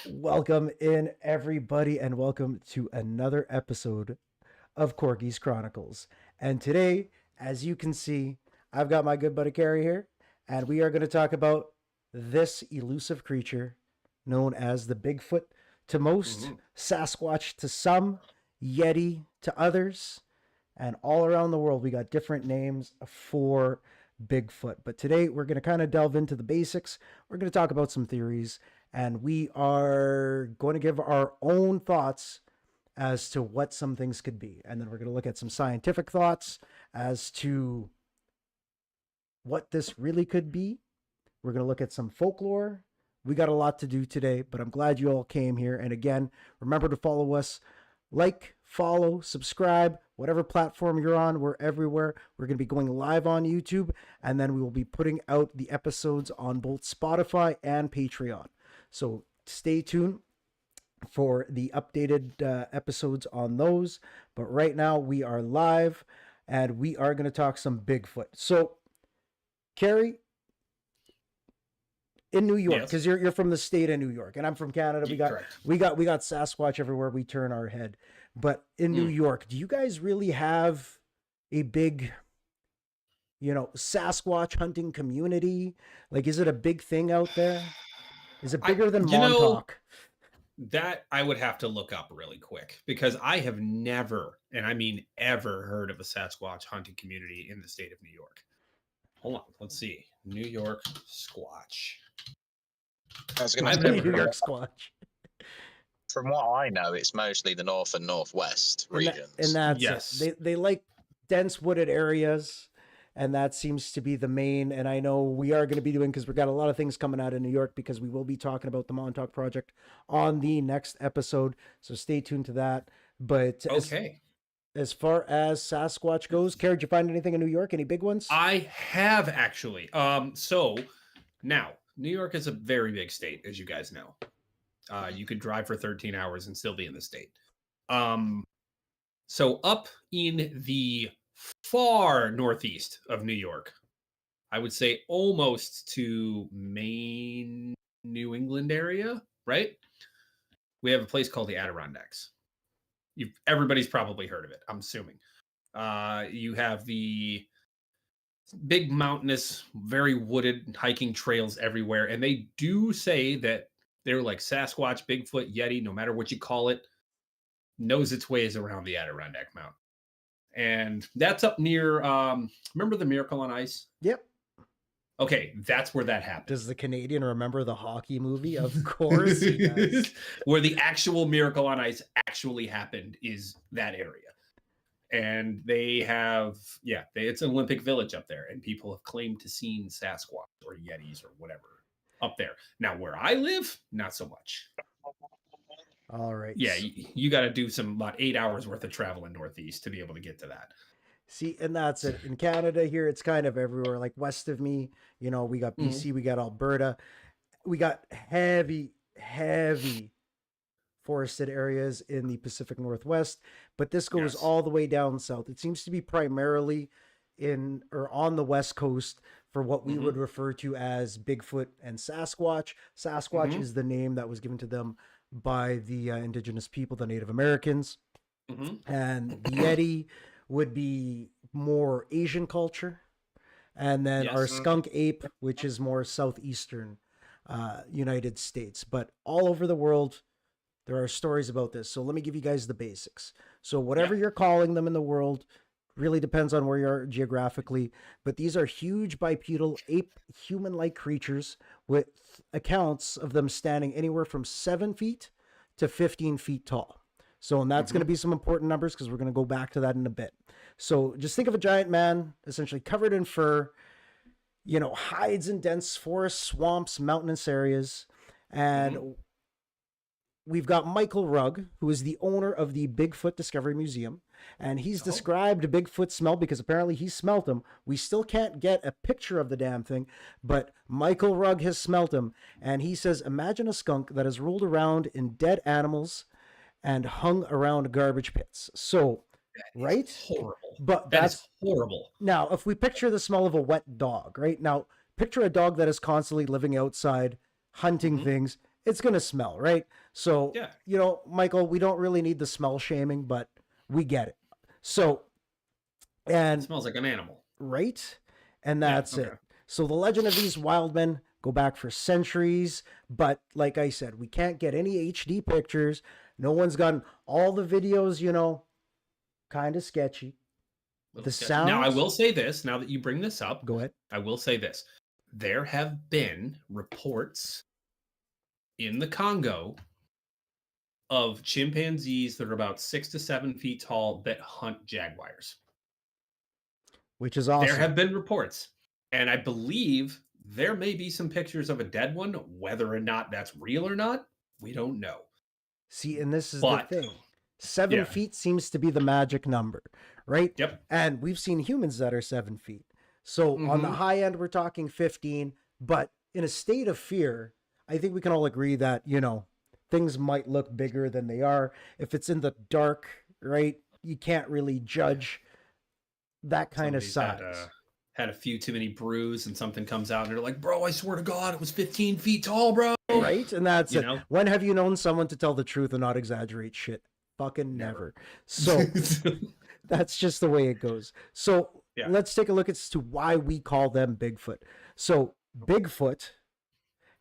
Welcome in, everybody, and welcome to another episode of Corgi's Chronicles. And today, as you can see, I've got my good buddy Carrie here, and we are going to talk about this elusive creature known as the Bigfoot to most, Mhm. Sasquatch to some, Yeti to others, and all around the world we got different names for Bigfoot. But today we're going to kind of delve into the basics. We're going to talk about some theories, and we are going to give our own thoughts as to what some things could be. And then we're going to look at some scientific thoughts as to what this really could be. We're going to look at some folklore. We got a lot to do today, but I'm glad you all came here. And again, remember to follow us. Like, follow, subscribe, whatever platform you're on, we're everywhere. We're going to be going live on YouTube, and then we will be putting out the episodes on both Spotify and Patreon. So stay tuned for the updated episodes on those. But right now, we are live, and we are going to talk some Bigfoot. So, Carrie, in New York, Yes. because you're from the state of New York, and I'm from Canada. Correct. We got Sasquatch everywhere we turn our head. But in New York, do you guys really have a big, Sasquatch hunting community? Like, is it a big thing out there? Is it bigger than Montauk? That I would have to look up really quick because I have never, and I mean ever, heard of a Sasquatch hunting community in the state of New York. Hold on, let's see. New York Squatch. I was going I've to never say, New heard York of Squatch. from what I know, it's mostly the north and northwest regions. And that's Yes. it. They like dense wooded areas, and that seems to be the main. And I know we are going to be doing, because we've got a lot of things coming out of New York, because we will be talking about the Montauk Project on the next episode. So stay tuned to that. But Okay. as far as Sasquatch goes, Carrie, did you find anything in New York? Any big ones? I have actually. So now New York is a very big state, as you guys know. You could drive for 13 hours and still be in the state. So up in the far northeast of New York, I would say almost to Maine, New England area, right? We have a place called the Adirondacks. Everybody's probably heard of it, I'm assuming. You have the big mountainous, very wooded hiking trails everywhere, and they do say that they're like Sasquatch, Bigfoot, Yeti, no matter what you call it, knows its ways around the Adirondack Mountain. And that's up near, remember the Miracle on Ice? Yep. Okay, that's where that happened. Does the Canadian remember the hockey movie? Of course he does. Where the actual Miracle on Ice actually happened is that area. And they have, it's an Olympic Village up there, and people have claimed to seen Sasquatch or Yetis or whatever up there. Now, where I live, not so much. All right. Yeah, you got to do about 8 hours worth of travel in Northeast to be able to get to that. See, and that's it. In Canada here, it's kind of everywhere. Like west of me, we got BC, we got Alberta. We got heavy forested areas in the Pacific Northwest, but this goes all the way down south. It seems to be primarily in or on the West Coast for what we would refer to as Bigfoot and Sasquatch. Sasquatch is the name that was given to them by the indigenous people, the Native Americans. And the Yeti would be more Asian culture. And then our skunk ape, which is more southeastern United States. But all over the world, there are stories about this. So let me give you guys the basics. So whatever you're calling them in the world really depends on where you are geographically. But these are huge bipedal ape human-like creatures with accounts of them standing anywhere from 7 feet to 15 feet tall. So, and that's going to be some important numbers because we're going to go back to that in a bit. So just think of a giant man essentially covered in fur, hides in dense forests, swamps, mountainous areas. And we've got Michael Rugg, who is the owner of the Bigfoot Discovery Museum. And he's described Bigfoot smell because apparently he smelt him. We still can't get a picture of the damn thing, but Michael Rugg has smelt him. And he says, imagine a skunk that has rolled around in dead animals and hung around garbage pits. So, right? Horrible. But that's horrible. Now, if we picture the smell of a wet dog, right? Now, picture a dog that is constantly living outside, hunting things. it's going to smell, right? So, Yeah. you know, Michael, we don't really need the smell shaming, but we get it. So, It and smells like an animal. right? And Yeah, that's okay. it. So the legend of these wild men go back for centuries, but like I said, we can't get any HD pictures. No one's gotten all the videos, you know, kind of sketchy. Little The sketchy. Now, I sounds, will say this, now that you bring this up, go ahead. I will say this. There have been reports in the Congo of chimpanzees that are about 6 to 7 feet tall that hunt jaguars. Which is There awesome. have been reports, and I believe there may be some pictures of a dead one. Whether or not that's real or not, we don't know. See, and this is But the thing. 7 feet seems to be the magic number, right? Yep. And we've seen humans that are 7 feet. So on the high end, we're talking 15. But in a state of fear, I think we can all agree that, you know, things might look bigger than they are. If it's in the dark, right, you can't really judge that kind of Somebody's size. had a few too many brews and something comes out and they're like, bro, I swear to God, it was 15 feet tall, bro. Right? And that's You it. know? When have you known someone to tell the truth and not exaggerate shit? Fucking never. So that's just the way it goes. So Yeah. let's take a look as to why we call them Bigfoot. So Bigfoot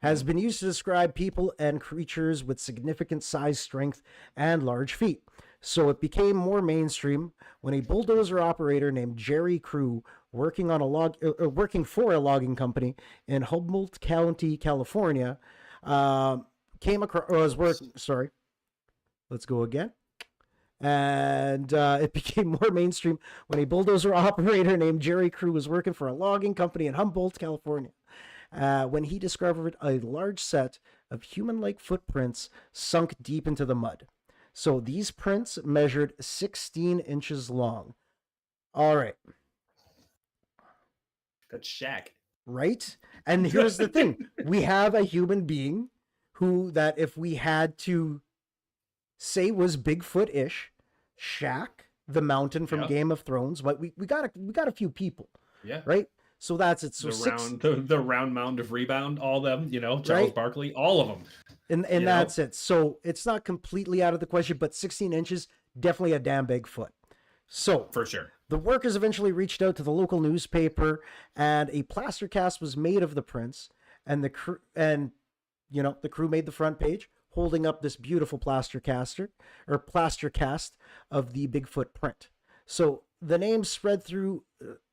has been used to describe people and creatures with significant size, strength, and large feet. So it became more mainstream when a bulldozer operator named Jerry Crew, working for a logging company in Humboldt County, California, came across sorry. Let's go again. And it became more mainstream when a bulldozer operator named Jerry Crew was working for a logging company in Humboldt, California, when he discovered a large set of human-like footprints sunk deep into the mud. So these prints measured 16 inches long. All right. That's Shaq. Right? And here's the thing. We have a human being who, that if we had to say was Bigfoot-ish, Shaq, the mountain from Game of Thrones, but we got a few people. Yeah. Right? So that's it. So the round mound of rebound, all them, you know, Charles Right? Barkley, all of them. And that's it. So it's not completely out of the question, but 16 inches, definitely a damn big foot. So For sure. the workers eventually reached out to the local newspaper, and a plaster cast was made of the prints, and the crew made the front page holding up this beautiful plaster cast of the Bigfoot print. So the name spread through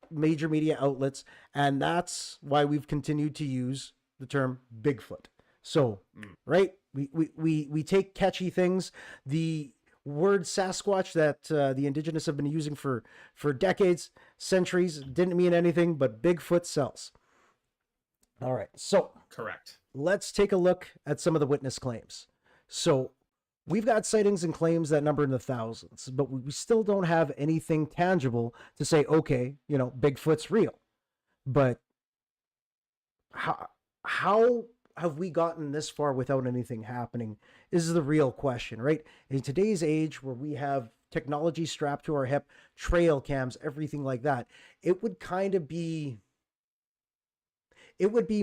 major media outlets, and that's why we've continued to use the term Bigfoot. So, right, we take catchy things. The word Sasquatch that the indigenous have been using for decades, centuries, didn't mean anything, but Bigfoot sells. All right, so Correct. let's take a look at some of the witness claims. So we've got sightings and claims that number in the thousands, but we still don't have anything tangible to say, okay, you know, Bigfoot's real. But how have we gotten this far without anything happening is the real question, right? In today's age where we have technology strapped to our hip, trail cams, everything like that, it would be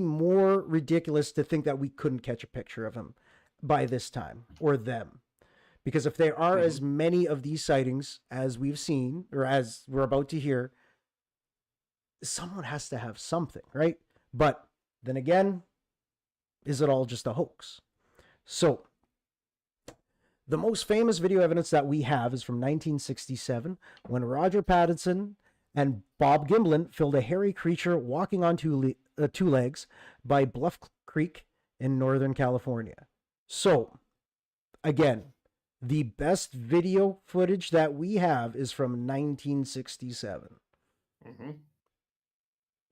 more ridiculous to think that we couldn't catch a picture of him by this time, or them. Because if there are as many of these sightings as we've seen, or as we're about to hear, someone has to have something, right? But then again, is it all just a hoax? So, the most famous video evidence that we have is from 1967, when Roger Pattinson and Bob Gimlin filmed a hairy creature walking on two legs by Bluff Creek in Northern California. So, again, the best video footage that we have is from 1967.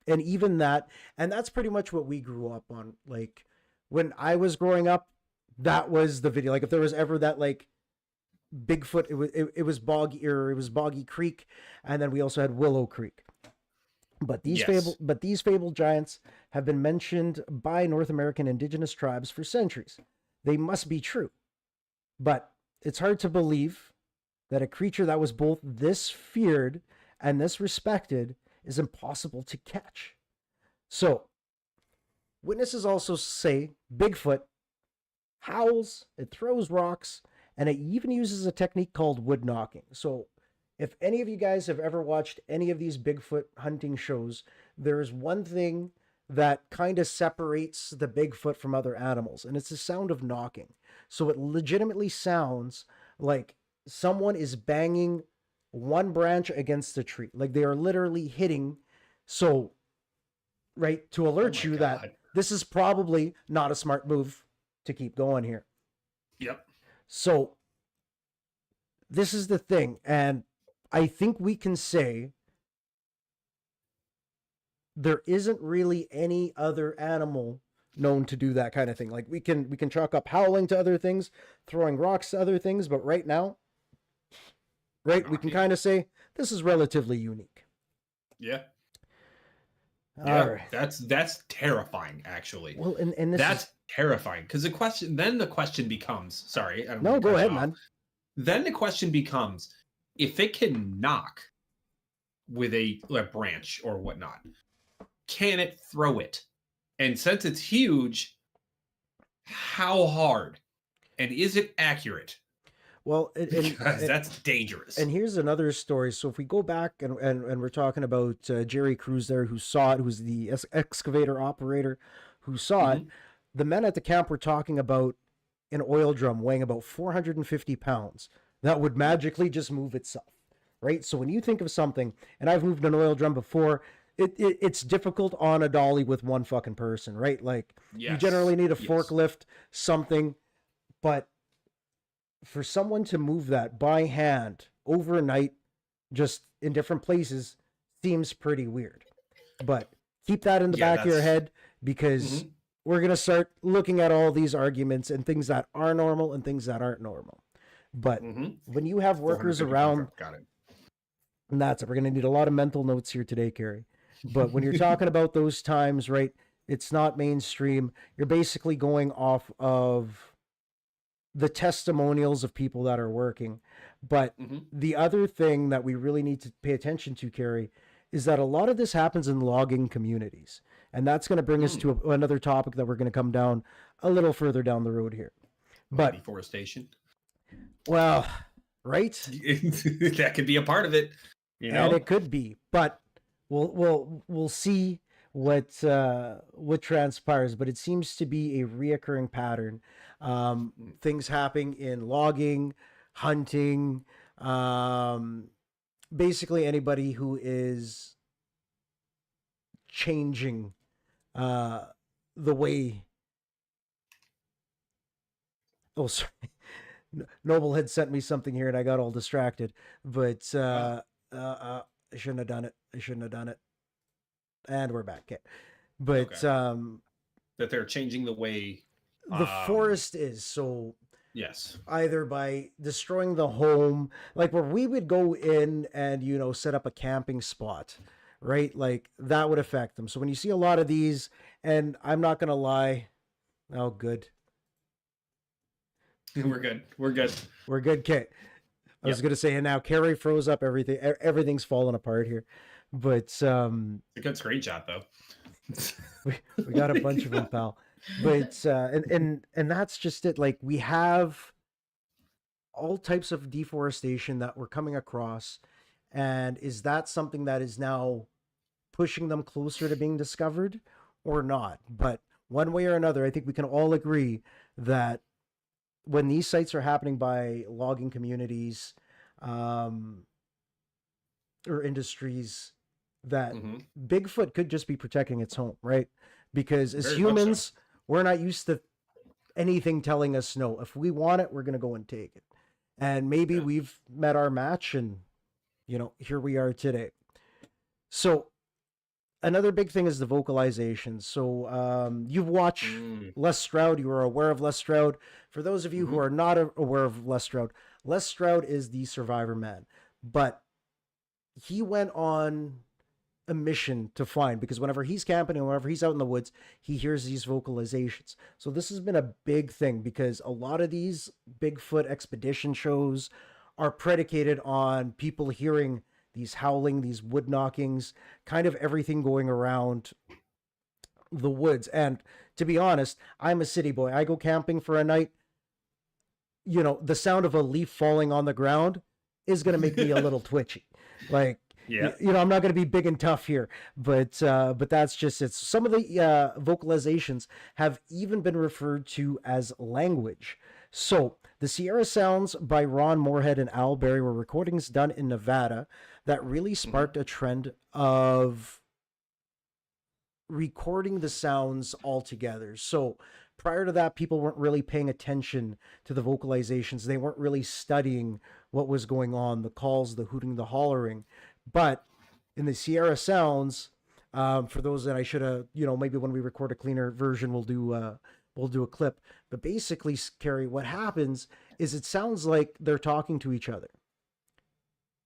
And even that, and that's pretty much what we grew up on. Like, when I was growing up, that was the video. Like, if there was ever that, like, Bigfoot, it was Boggy Creek, and then we also had Willow Creek. But these fabled giants have been mentioned by North American indigenous tribes for centuries. They must be true. But it's hard to believe that a creature that was both this feared and this respected is impossible to catch. So, witnesses also say Bigfoot howls, it throws rocks, and it even uses a technique called wood knocking. So if any of you guys have ever watched any of these Bigfoot hunting shows, there's one thing that kind of separates the Bigfoot from other animals, and it's the sound of knocking. So it legitimately sounds like someone is banging one branch against a tree. Like they are literally hitting. So, right, to alert you that this is probably not a smart move to keep going here. Yep. So, this is the thing. And I think we can say there isn't really any other animal known to do that kind of thing. Like we can chalk up howling to other things, throwing rocks to other things, but right now, right, we can kind of say this is relatively unique. Yeah. All right. That's terrifying, actually. Well, and that's terrifying because the question becomes. Sorry, I don't no, go ahead, man. Then the question becomes, if it can knock with a branch or whatnot, can it throw it? And since it's huge, how hard? And is it accurate? Well, because that's dangerous. And here's another story. So if we go back and we're talking about Jerry Cruz there, who saw it, who's the excavator operator who saw it, the men at the camp were talking about an oil drum weighing about 450 pounds that would magically just move itself, right? So when you think of something, and I've moved an oil drum before, it's difficult on a dolly with one fucking person, right? Like you generally need a forklift, something, but for someone to move that by hand overnight, just in different places, seems pretty weird. But keep that in the back of your head, because we're going to start looking at all these arguments and things that are normal and things that aren't normal. But when you have workers around, and that's it. We're going to need a lot of mental notes here today, Carrie. But when you're talking about those times, right, it's not mainstream. You're basically going off of the testimonials of people that are working. But the other thing that we really need to pay attention to, Carrie, is that a lot of this happens in logging communities. And that's going to bring us to another topic that we're going to come down a little further down the road here. But deforestation. Well, right? That could be a part of it. You know? And it could be, but we'll see what transpires. But it seems to be a reoccurring pattern. Things happening in logging, hunting, basically anybody who is changing the way. Oh, sorry. Noble had sent me something here and I got all distracted, but I shouldn't have done it. And we're back. Okay. But that they're changing the way the forest is. So yes, either by destroying the home, like where we would go in and, set up a camping spot, right? Like that would affect them. So when you see a lot of these, and I'm not going to lie. Oh, good. We're good. Okay. I was going to say, and now Carrie froze up everything. Everything's falling apart here. But it's a good screenshot though. we got a bunch of them, pal. But and that's just it. Like we have all types of deforestation that we're coming across, and is that something that is now pushing them closer to being discovered or not? But one way or another, I think we can all agree that when these sites are happening by logging communities or industries, that Bigfoot could just be protecting its home, right? Because as humans, we're not used to anything telling us no. If we want it, we're going to go and take it. And maybe we've met our match and, here we are today. So another big thing is the vocalization. So you've watched Les Stroud. You are aware of Les Stroud. For those of you who are not aware of Les Stroud is the Survivor Man. But he went on a mission to find, because whenever he's camping and whenever he's out in the woods, he hears these vocalizations. So this has been a big thing, because a lot of these Bigfoot expedition shows are predicated on people hearing these howling, these wood knockings, kind of everything going around the woods. And to be honest, I'm a city boy. I go camping for a night. You know, the sound of a leaf falling on the ground is going to make me a little twitchy. Like, Yeah. you know, I'm not going to be big and tough here, but that's just it. Some of the vocalizations have even been referred to as language. So the Sierra Sounds by Ron Moorhead and Al Berry were recordings done in Nevada that really sparked a trend of recording the sounds all together. So prior to that, people weren't really paying attention to the vocalizations. They weren't really studying what was going on, the calls, the hooting, the hollering. But in the Sierra Sounds, for those that I should have, you know, maybe when we record a cleaner version, we'll do a clip. But basically, Carrie, what happens is it sounds like they're talking to each other.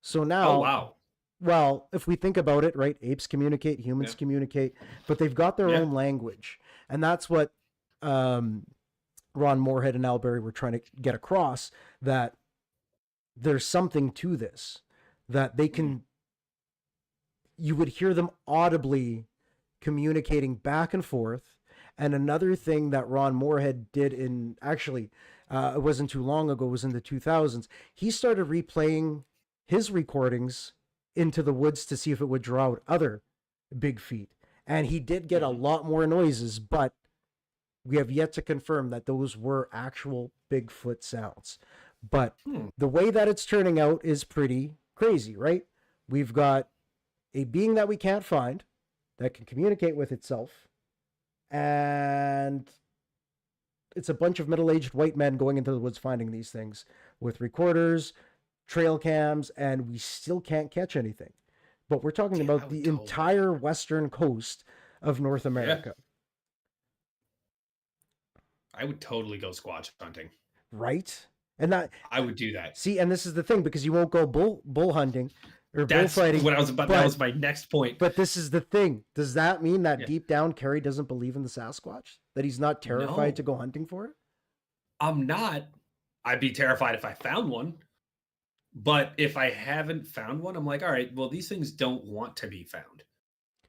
So now, Oh, wow. well, if we think about it, right, apes communicate, humans communicate, but they've got their own language. And that's what Ron Moorhead and Al Berry were trying to get across, that there's something to this, that they can, you would hear them audibly communicating back and forth. And another thing that Ron Moorhead did in, actually, it wasn't too long ago, it was in the 2000s, he started replaying his recordings into the woods to see if it would draw out other big feet. And he did get a lot more noises, but we have yet to confirm that those were actual Bigfoot sounds. But the way that it's turning out is pretty crazy, right? We've got a being that we can't find that can communicate with itself, and it's a bunch of middle-aged white men going into the woods finding these things with recorders, trail cams, and we still can't catch anything. But we're talking about the entire western coast of North America. I would totally go squatch hunting. Right? And that I would do that. See, and this is the thing, because you won't go bull hunting or That's bullfighting. what I was about. That was my next point. But this is the thing. Does that mean that deep down Kerry doesn't believe in the Sasquatch? That he's not terrified to go hunting for it? I'm not. I'd be terrified if I found one. But if I haven't found one, I'm like, all right, well, these things don't want to be found.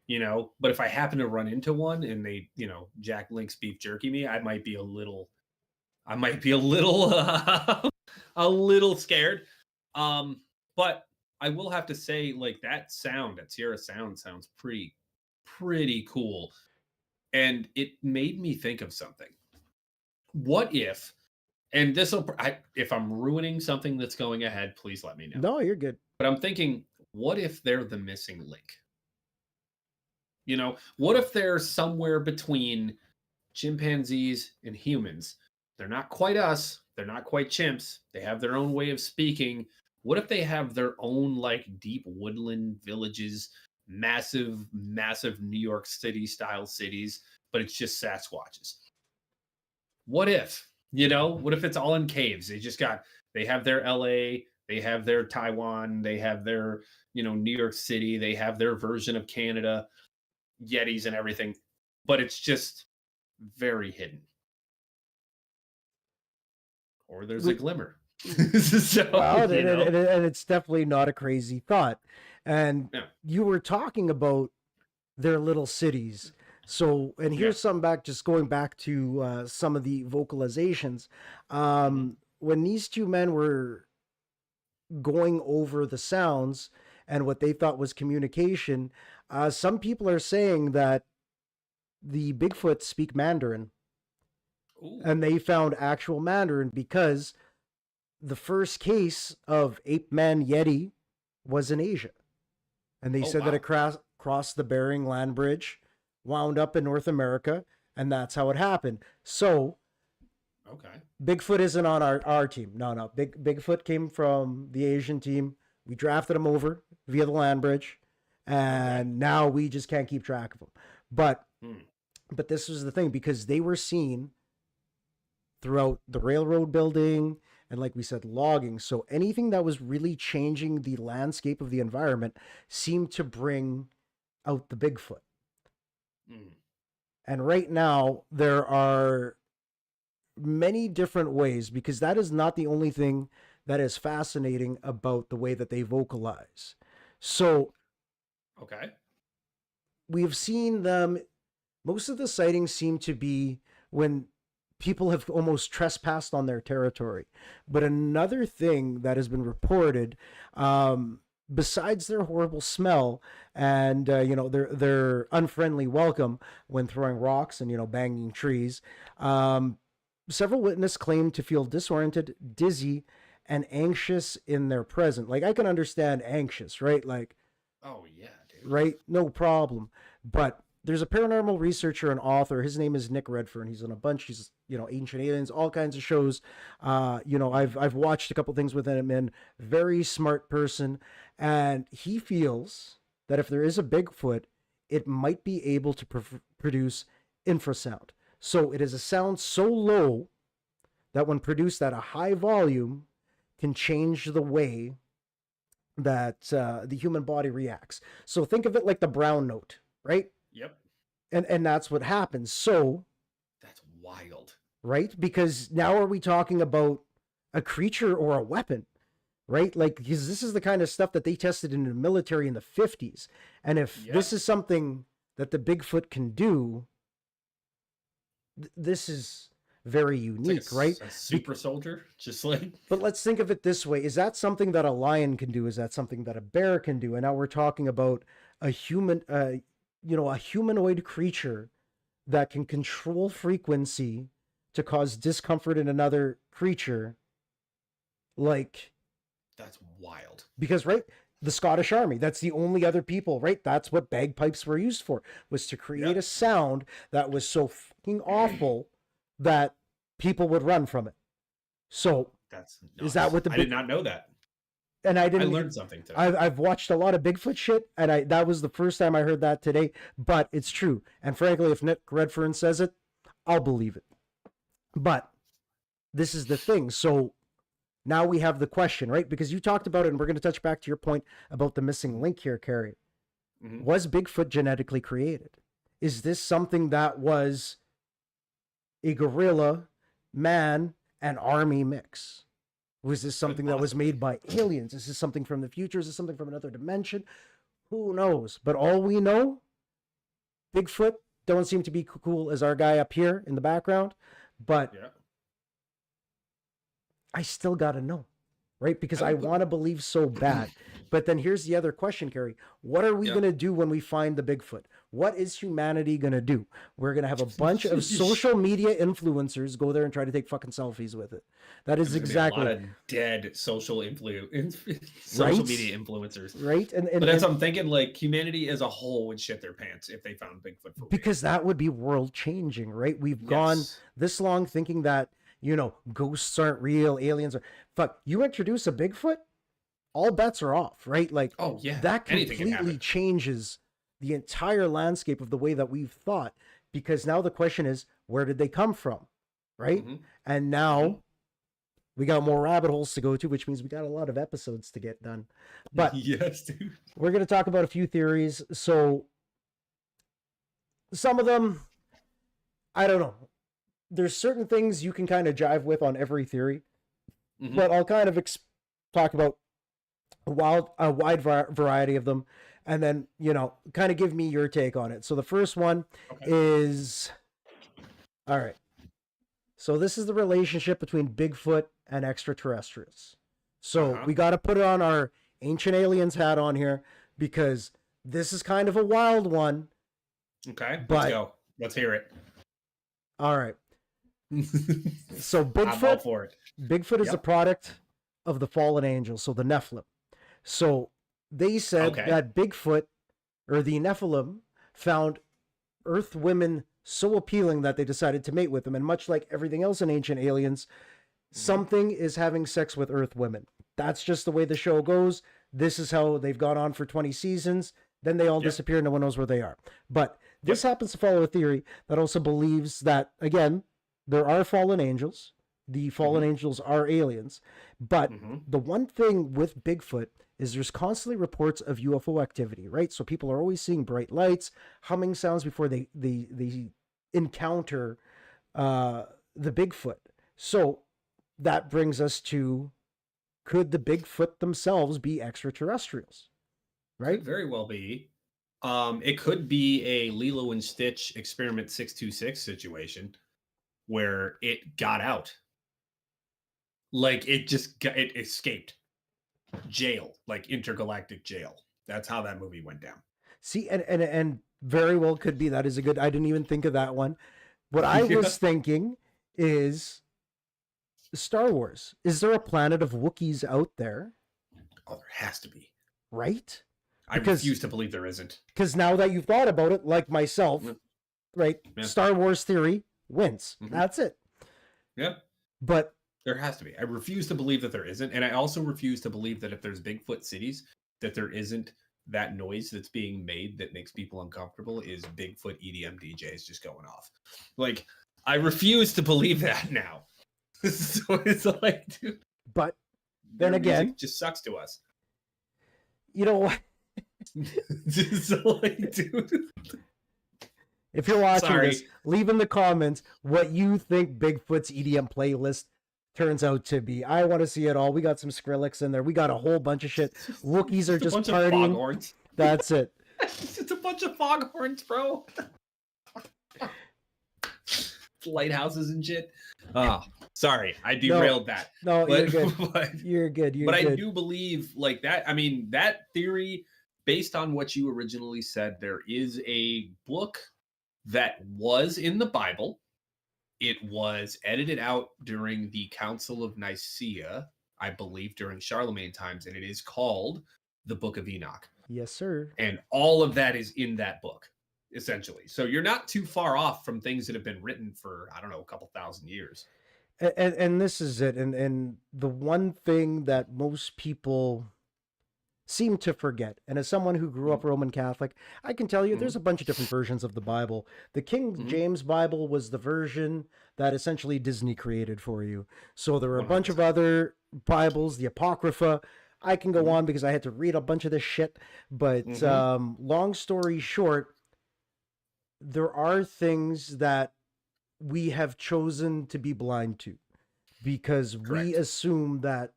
You know, but if I happen to run into one and they, you know, Jack Link's beef jerky me, I might be a little a little scared. But I will have to say, like, that Sierra Sound sounds pretty cool. And it made me think of something. What if, and if I'm ruining something that's going ahead, please let me know. No, you're good. But I'm thinking, what if they're the missing link? You know, what if they're somewhere between chimpanzees and humans? They're not quite us. They're not quite chimps. They have their own way of speaking. What if they have their own, like, deep woodland villages, massive New York City style cities, but it's just Sasquatches? What if, you know, what if it's all in caves? They have their LA, they have their Taiwan, they have their, you know, New York City, they have their version of Canada, Yetis and everything, but it's just very hidden. Or there's a glimmer. So, well, and it's definitely not a crazy thought. And you were talking about their little cities. So, and here's some going back to some of the vocalizations. When these two men were going over the sounds and what they thought was communication, some people are saying that the Bigfoot speak Mandarin. Ooh. And they found actual Mandarin because the first case of ape man Yeti was in Asia. And they said that it crossed the Bering Land Bridge, wound up in North America, and that's how it happened. So, Bigfoot isn't on our team. No. Bigfoot came from the Asian team. We drafted him over via the land bridge, and now we just can't keep track of him. But this was the thing, because they were seen throughout the railroad building and, like we said, logging. So anything that was really changing the landscape of the environment seemed to bring out the Bigfoot. And right now there are many different ways, because that is not the only thing that is fascinating about the way that they vocalize. So we've seen them Most of the sightings seem to be when people have almost trespassed on their territory. But another thing that has been reported, besides their horrible smell and their unfriendly welcome when throwing rocks and banging trees, several witnesses claim to feel disoriented, dizzy, and anxious in their presence. Like I can understand anxious, right? Like Oh yeah, dude. right? No problem. But there's a paranormal researcher and author. His name is Nick Redfern. He's on a bunch. He's Ancient Aliens, all kinds of shows. I've watched a couple things with him. And very smart person, and he feels that if there is a Bigfoot, it might be able to produce infrasound. So it is a sound so low that when produced at a high volume can change the way that the human body reacts. So think of it like the brown note, right? Yep. And that's what happens. So, That's wild. right? Because now are we talking about a creature or a weapon, right? Like, because this is the kind of stuff that they tested in the military in the 50s. And if this is something that the Bigfoot can do, this is very unique, right? A super soldier, just like. But let's think of it this way. Is that something that a lion can do? Is that something that a bear can do? And now we're talking about a human, a humanoid creature that can control frequency to cause discomfort in another creature. Like, That's wild. because, right, the Scottish Army, that's the only other people, right? That's what bagpipes were used for, was to create a sound that was so fucking awful that people would run from it. So, That's is that what the I did not know that. and I I didn't learned something today. I've watched a lot of Bigfoot shit, and that was the first time I heard that today, but it's true. And frankly, if Nick Redfern says it, I'll believe it. But this is the thing. So now we have the question, right? Because you talked about it, and we're going to touch back to your point about the missing link here, Carrie. Mhm. Was Bigfoot genetically created? Is this something that was a gorilla, man, and army mix? Was this something that was made by aliens? Is this something from the future? Is this something from another dimension? Who knows? But all we know, Bigfoot don't seem to be cool as our guy up here in the background. But Yeah. I still got to know, right? Because I would- want to believe so bad. But then here's the other question, Carrie. What are we going to do when we find the Bigfoot? What is humanity going to do? We're going to have a bunch of social media influencers go there and try to take fucking selfies with it. That is There's gonna be exactly a lot of dead social Right? media influencers. Right. But that's what I'm thinking. Like humanity as a whole would shit their pants if they found Bigfoot for real. because that would be world changing, right? We've gone Yes. this long thinking that, ghosts aren't real, aliens are fuck. You introduce a Bigfoot, all bets are off, right? Like, Oh yeah. that Anything can completely happen. changes the entire landscape of the way that we've thought, because now the question is, where did they come from, right? Mhm. And now we got more rabbit holes to go to, which means we got a lot of episodes to get done. But yes, dude. we're going to talk about a few theories. So some of them, I don't know. There's certain things you can kind of jive with on every theory, Mhm. but I'll kind of talk about a wide variety of them, and then kind of give me your take on it. So the first one is, all right. So this is the relationship between Bigfoot and extraterrestrials. So we got to put it on our Ancient Aliens hat on here, because this is kind of a wild one. Okay, But- let's go. Let's hear it. All right. So I'm all Bigfoot for it. Bigfoot is Yep. a product of the fallen angels, so the Nephilim. So they said Okay. that Bigfoot, or the Nephilim, found Earth women so appealing that they decided to mate with them. And much like everything else in Ancient Aliens, something is having sex with Earth women. That's just the way the show goes. This is how they've gone on for 20 seasons. Then they all disappear and no one knows where they are. But this happens to follow a theory that also believes that, again, there are fallen angels. The fallen angels are aliens. But the one thing with Bigfoot is there's constantly reports of UFO activity, right? So people are always seeing bright lights, humming sounds before they encounter the Bigfoot. So that brings us to, could the Bigfoot themselves be extraterrestrials? Right? Could very well be. It could be a Lilo and Stitch Experiment 626 situation where it got out. Like it escaped jail, like intergalactic jail. That's how that movie went down. See, and very well could be. That is a good. I didn't even think of that one. What I was thinking is Star Wars. Is there a planet of Wookiees out there? Oh, there has to be. Right? I refuse to believe there isn't. Because now that you've thought about it, like myself, right? Yeah. Star Wars theory wins. Mm-hmm. That's it. Yeah. But there has to be. I refuse to believe that there isn't. And I also refuse to believe that if there's Bigfoot cities, that there isn't that noise that's being made that makes people uncomfortable is Bigfoot EDM DJs just going off. Like, I refuse to believe that now. So it's like, dude. But then again, it just sucks to us. You know what? So like, dude. If you're watching this, leave in the comments what you think Bigfoot's EDM playlist turns out to be. I want to see it all. We got some Skrillex in there. We got a whole bunch of shit. Wookiees are just partying. That's it. It's just a bunch of foghorns, bro. Lighthouses and shit. Oh, sorry, I derailed that. No, you're good. You're good. But I do believe like that. I mean, that theory, based on what you originally said, there is a book that was in the Bible. It was edited out during the Council of Nicaea, I believe, during Charlemagne times, and it is called the Book of Enoch. Yes, sir. And all of that is in that book, essentially. So you're not too far off from things that have been written for, I don't know, a couple thousand years. And this is it. And the one thing that most people seem to forget, and as someone who grew up Roman Catholic, I can tell you there's a bunch of different versions of the Bible. The King James Bible was the version that essentially Disney created for you. So there are a bunch of other Bibles, the Apocrypha. I can go on because I had to read a bunch of this shit. But long story short, there are things that we have chosen to be blind to because we assume that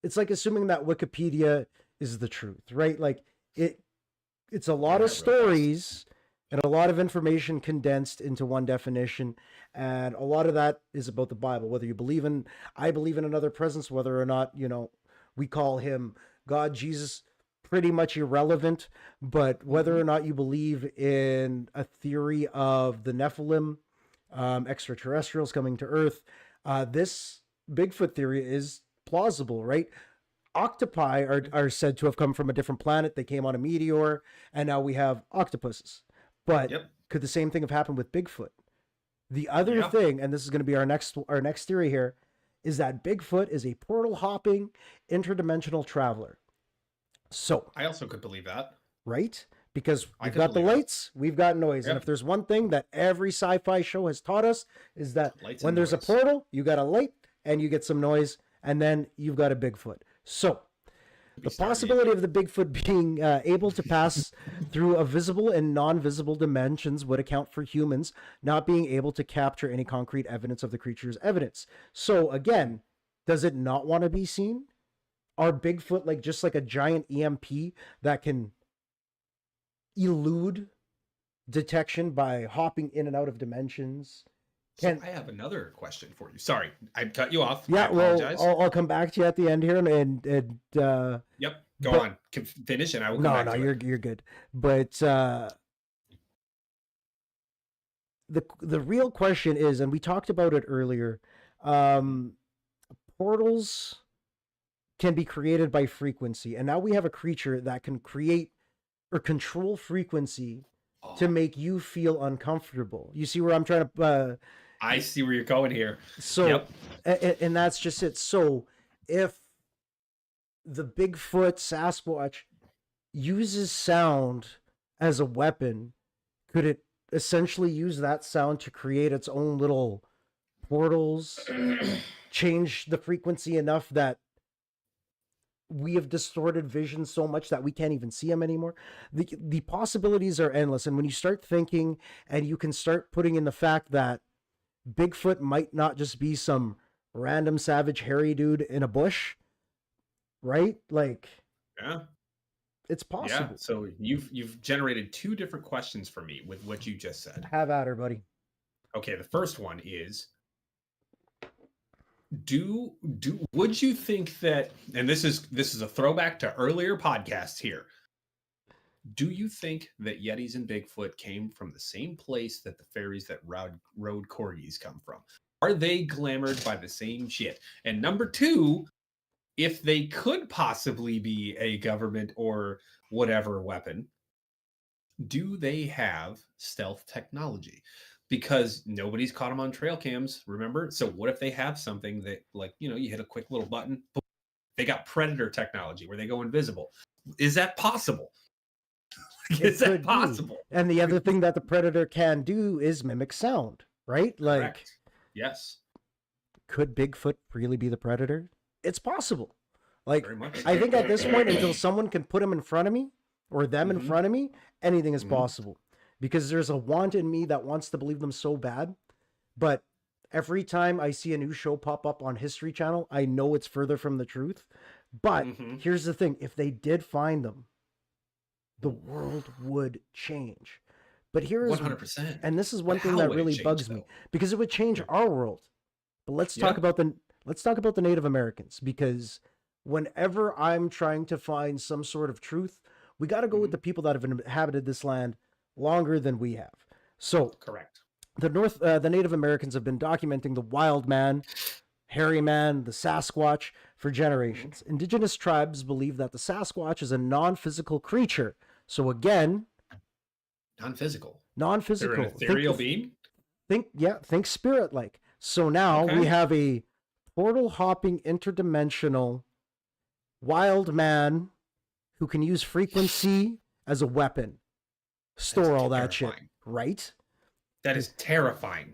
it's like assuming that Wikipedia is the truth, right? Like it's a lot of stories and a lot of information condensed into one definition. And a lot of that is about the Bible, whether you believe in, I believe in another presence, whether or not, you know, we call him God, Jesus, pretty much irrelevant. But whether or not you believe in a theory of the Nephilim, extraterrestrials coming to Earth, this Bigfoot theory is plausible, right? Octopi are said to have come from a different planet. They came on a meteor, and now we have octopuses. But could the same thing have happened with Bigfoot? The other thing, and this is going to be our next theory here, is that Bigfoot is a portal hopping interdimensional traveler. So I also could believe that, right? Because we've got the lights, we've got noise, and if there's one thing that every sci-fi show has taught us is that when there's a portal, you got a light and you get some noise, and then you've got a Bigfoot. So the possibility of the Bigfoot being able to pass through a visible and non-visible dimensions would account for humans not being able to capture any concrete evidence of the creature's evidence. So again, does it not want to be seen? Are Bigfoot like just like a giant EMP that can elude detection by hopping in and out of dimensions? So I have another question for you. Sorry, I cut you off. Yeah, well, I'll come back to you at the end here, and yep, go on, finish, and I will come back to you're good. But the real question is, and we talked about it earlier, portals can be created by frequency, and now we have a creature that can create or control frequency to make you feel uncomfortable. You see where I'm trying to I see where you're going here. So and that's just it. So if the Bigfoot Sasquatch uses sound as a weapon, could it essentially use that sound to create its own little portals, change the frequency enough that we have distorted vision so much that we can't even see them anymore? The possibilities are endless. And when you start thinking and you can start putting in the fact that Bigfoot might not just be some random savage hairy dude in a bush, right? Like, It's Yeah. possible. So you've generated two different questions for me with what you just said. Have at her, buddy. Okay, the first one is would you think that, and this is a throwback to earlier podcasts here, do you think that Yetis and Bigfoot came from the same place that the fairies that rode corgis come from? Are they glamored by the same shit? And number two, if they could possibly be a government or whatever weapon, do they have stealth technology? Because nobody's caught them on trail cams, remember? So what if they have something that, like, you hit a quick little button, boom, they got predator technology where they go invisible. Is that possible? Is that possible? And the other thing that the predator can do is mimic sound, right? Like, correct. Yes. Could Bigfoot really be the predator? It's possible. Like, Very much. I think at this point, until someone can put him in front of me or them in front of me, anything is possible. Because there's a want in me that wants to believe them so bad. But every time I see a new show pop up on History Channel, I know it's further from the truth. But here's the thing. If they did find them, the world would change. But here's 100%. And this is one thing that really bugs me, because it would change our world. But let's talk about the Native Americans, because whenever I'm trying to find some sort of truth, we got to go with the people that have inhabited this land longer than we have. So correct. The Native Americans have been documenting the wild man, hairy man, the Sasquatch for generations. Indigenous tribes believe that the Sasquatch is a non-physical creature. So again, non-physical. They're an ethereal being? Think spirit-like. So now we have a portal-hopping, interdimensional wild man who can use frequency as a weapon. Store all that shit, right? That is terrifying.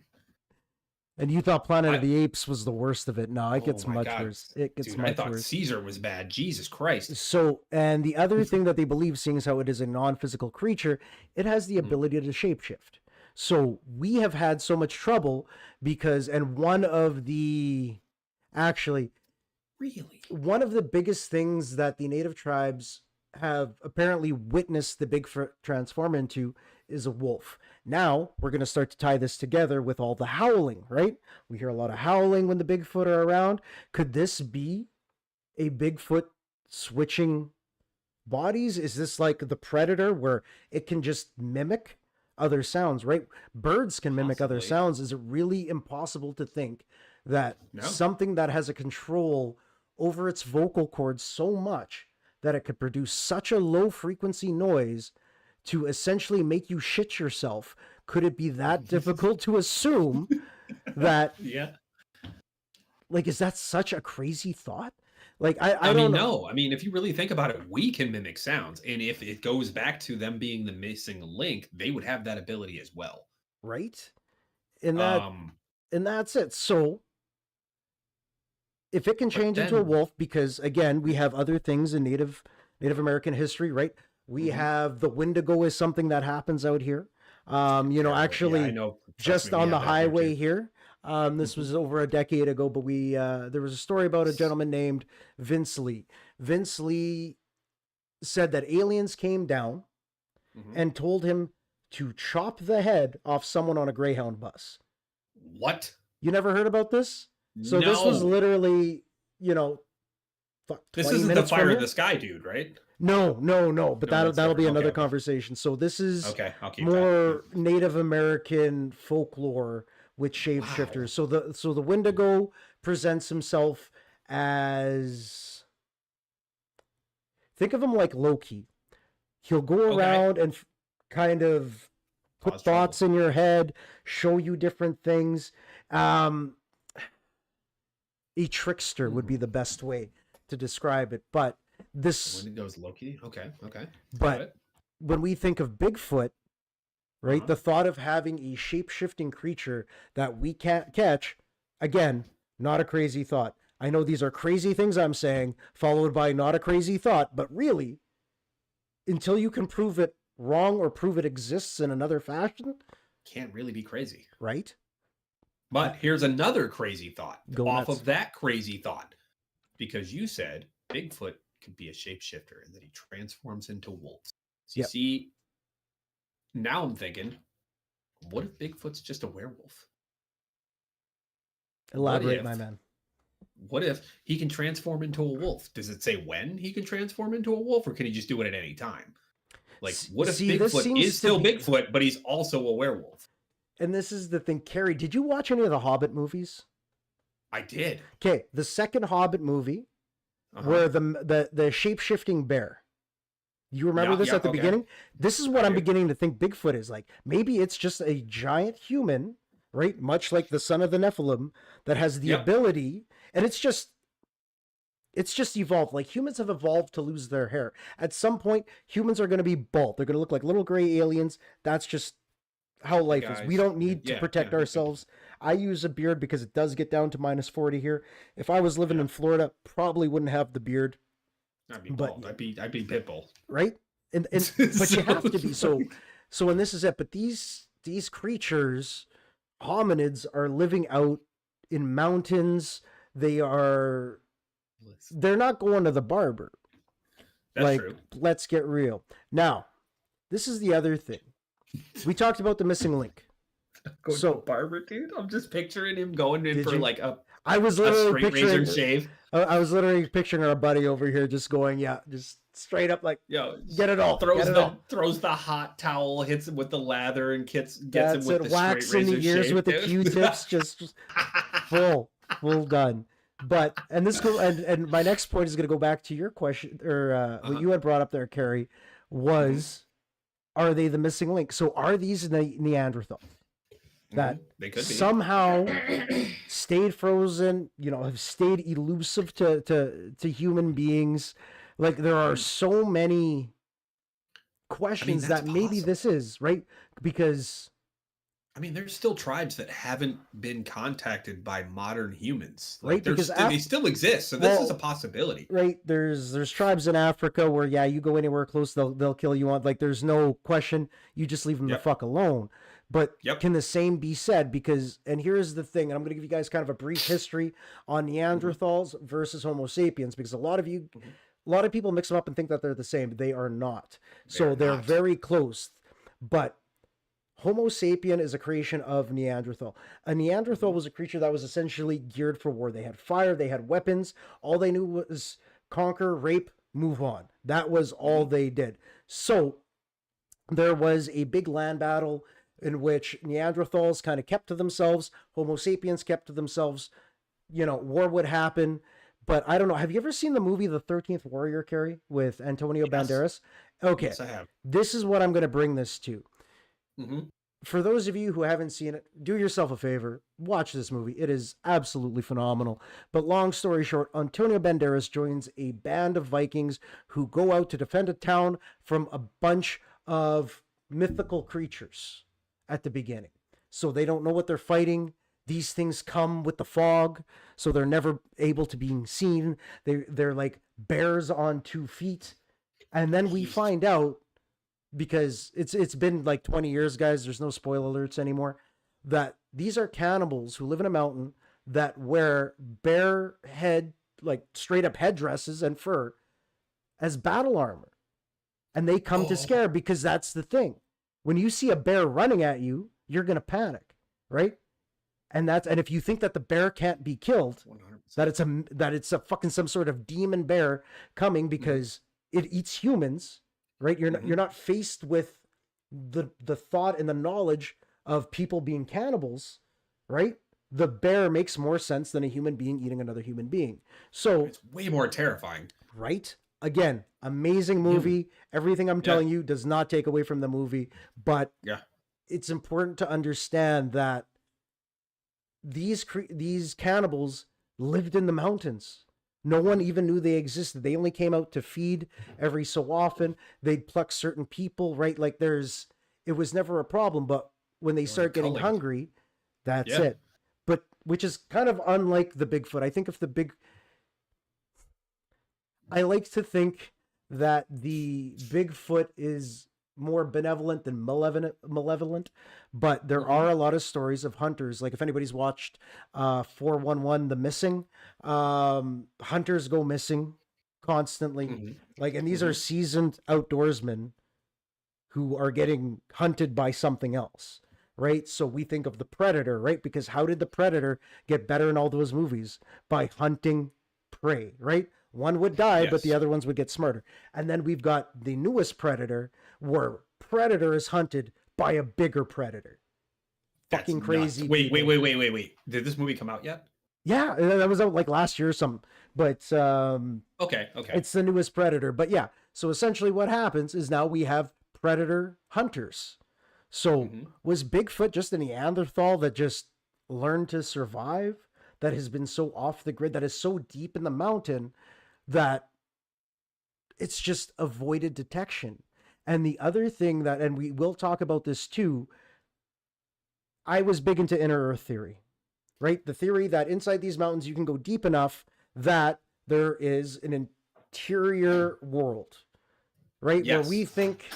And you thought Planet of the Apes was the worst of it. No, it gets much worse. It gets much worse. I thought Caesar was bad. Jesus Christ. So, and the other thing that they believe, seeing as how it is a non-physical creature, it has the ability to shapeshift. So we have had so much trouble because, and one of the biggest things that the native tribes have apparently witnessed the Bigfoot transform into is a wolf. Now we're going to start to tie this together with all the howling, right? We hear a lot of howling when the Bigfoot are around. Could this be a Bigfoot switching bodies? Is this like the predator where it can just mimic other sounds, right? Birds can mimic other sounds. Is it really impossible to think that something that has a control over its vocal cords so much that it could produce such a low frequency noise to essentially make you shit yourself? Could it be that difficult to assume that? Yeah. Like, is that such a crazy thought? Like, I mean, no. I mean, if you really think about it, we can mimic sounds. And if it goes back to them being the missing link, they would have that ability as well. Right? And that's it. So if it can change into a wolf, because again, we have other things in Native American history, right? We have the Wendigo is something that happens out here. Actually, just on the highway here. This was over a decade ago, but there was a story about a gentleman named Vince Lee. Vince Lee said that aliens came down and told him to chop the head off someone on a Greyhound bus. What? You never heard about this? So this was literally, this isn't the fire in the sky dude, right? No. But that'll be another conversation. So this is more Native American folklore with shapeshifters. Wow. So the Wendigo presents himself as, think of him like Loki. He'll go around and kind of put thoughts in your head, show you different things. A trickster would be the best way to describe it. But this Wendigo's Loki. Okay. But when we think of Bigfoot, right, the thought of having a shape-shifting creature that we can't catch, again, not a crazy thought. I know these are crazy things I'm saying, followed by not a crazy thought, but really, until you can prove it wrong or prove it exists in another fashion, can't really be crazy. Right? But here's another crazy thought of that crazy thought. Because you said Bigfoot could be a shapeshifter and that he transforms into wolves. So you Yep. see, now I'm thinking, what if Bigfoot's just a werewolf? Elaborate, if- my man. What if he can transform into a wolf? Does it say when he can transform into a wolf, or can he just do it at any time? Like, what if See, this Bigfoot seems is to still be- Bigfoot, but he's also a werewolf? And this is the thing, Carrie. Did you watch any of the Hobbit movies? I did. Okay, the second Hobbit movie, Uh-huh. where the shape-shifting bear. You remember Yeah, this yeah, at the okay. beginning? This is what I I'm do. beginning to think Bigfoot is like. Maybe it's just a giant human, right? Much like the son of the Nephilim, that has the Yep. ability, and it's just evolved. Like humans have evolved to lose their hair. At some point, humans are going to be bald. They're going to look like little gray aliens. That's just how life is. We guys. don't need to Yeah, protect yeah. ourselves. I use a beard because it does get down to -40 here. If I was living Yeah. in Florida, probably wouldn't have the beard, I'd be but- bald. I'd be Pitbull. right? And but you have to be so. And this is it. But these creatures, hominids, are living out in mountains. They're not going to the barber. That's like, true. let's get real. Now, this is the other thing. We talked about the missing link. Going So- to a barber, dude. I'm just picturing him going in Did for you? like a I was a literally straight picturing. razor shave. I was literally picturing our buddy over here just going, yeah, just straight up like, Yo, get it all. throws get it the all. throws the hot towel, hits him with the lather, and gets That's him with it. the Wax straight in razor the ears shave, with the dude. Q-tips, just full done. But and this go and my next point is going to go back to your question or what you had brought up there, Carrie, was are they the missing link? So are these the Neanderthals that they could be somehow stayed frozen? You know, have stayed elusive to human beings. Like there are so many questions that's that maybe possible. this is right because. I mean, there's still tribes that haven't been contacted by modern humans. Right, there's because they still exist, so this is well, a possibility. Right, there's tribes in Africa where you go anywhere close, they'll kill you on. Like there's no question, you just leave them the Yep. fuck alone. But Yep. can the same be said? Because and here's the thing, and I'm going to give you guys kind of a brief history on Neanderthals versus Homo sapiens, because a lot of people mix them up and think that they're the same. They are not. So they're not. very close, but. Homo sapien is a creation of Neanderthal. A Neanderthal was a creature that was essentially geared for war. They had fire, they had weapons. All they knew was conquer, rape, move on. That was all they did. So there was a big land battle in which Neanderthals kind of kept to themselves, Homo sapiens kept to themselves. You know, war would happen. But I don't know. Have you ever seen the movie The 13th Warrior, Carrie, with Antonio Yes. Banderas? Okay. Yes, I have. This is what I'm going to bring this to. hmm For those of you who haven't seen it, do yourself a favor, watch this movie. It is absolutely phenomenal. But long story short, Antonio Banderas joins a band of Vikings who go out to defend a town from a bunch of mythical creatures at the beginning. So they don't know what they're fighting. These things come with the fog, so they're never able to be seen. They're like bears on 2 feet. And then we find out, because it's been like 20 years, guys, there's no spoiler alerts anymore, that these are cannibals who live in a mountain that wear bare head, like straight up headdresses and fur as battle armor. And they come to scare, because that's the thing. When you see a bear running at you, you're going to panic, right? And if you think that the bear can't be killed, 100%. that it's a fucking some sort of demon bear coming because it eats humans, right? You're not faced with the thought and the knowledge of people being cannibals, right? The bear makes more sense than a human being eating another human being. So, It's way more terrifying. right? Again, amazing movie. Everything I'm telling you does not take away from the movie, but Yeah. it's important to understand that these cannibals lived in the mountains. No one even knew they existed. They only came out to feed every so often. They'd pluck certain people, right? Like it was never a problem. But when they start getting culling. hungry, that's Yeah. it. But which is kind of unlike the Bigfoot. I think I like to think that the Bigfoot is more benevolent than malevolent, but there are a lot of stories of hunters. Like if anybody's watched 411 The Missing, hunters go missing constantly. Mhm. Like, and these are seasoned outdoorsmen who are getting hunted by something else, right? So we think of the predator, right? Because how did the predator get better in all those movies? By hunting prey, right? One would die, but the Yes. other ones would get smarter. And then we've got the newest predator, where predator is hunted by a bigger predator. That's Fucking nuts. crazy. Wait, people. wait. Did this movie come out yet? Yeah, that was out like last year or something. But Okay. it's the newest predator. But yeah, so essentially what happens is now we have predator hunters. So Mhm. was Bigfoot just a Neanderthal that just learned to survive, that has been so off the grid, that is so deep in the mountain that it's just avoided detection? And the other thing that, and we will talk about this too, I was big into inner earth theory, right? The theory that inside these mountains you can go deep enough that there is an interior world, right? Where we Yes. think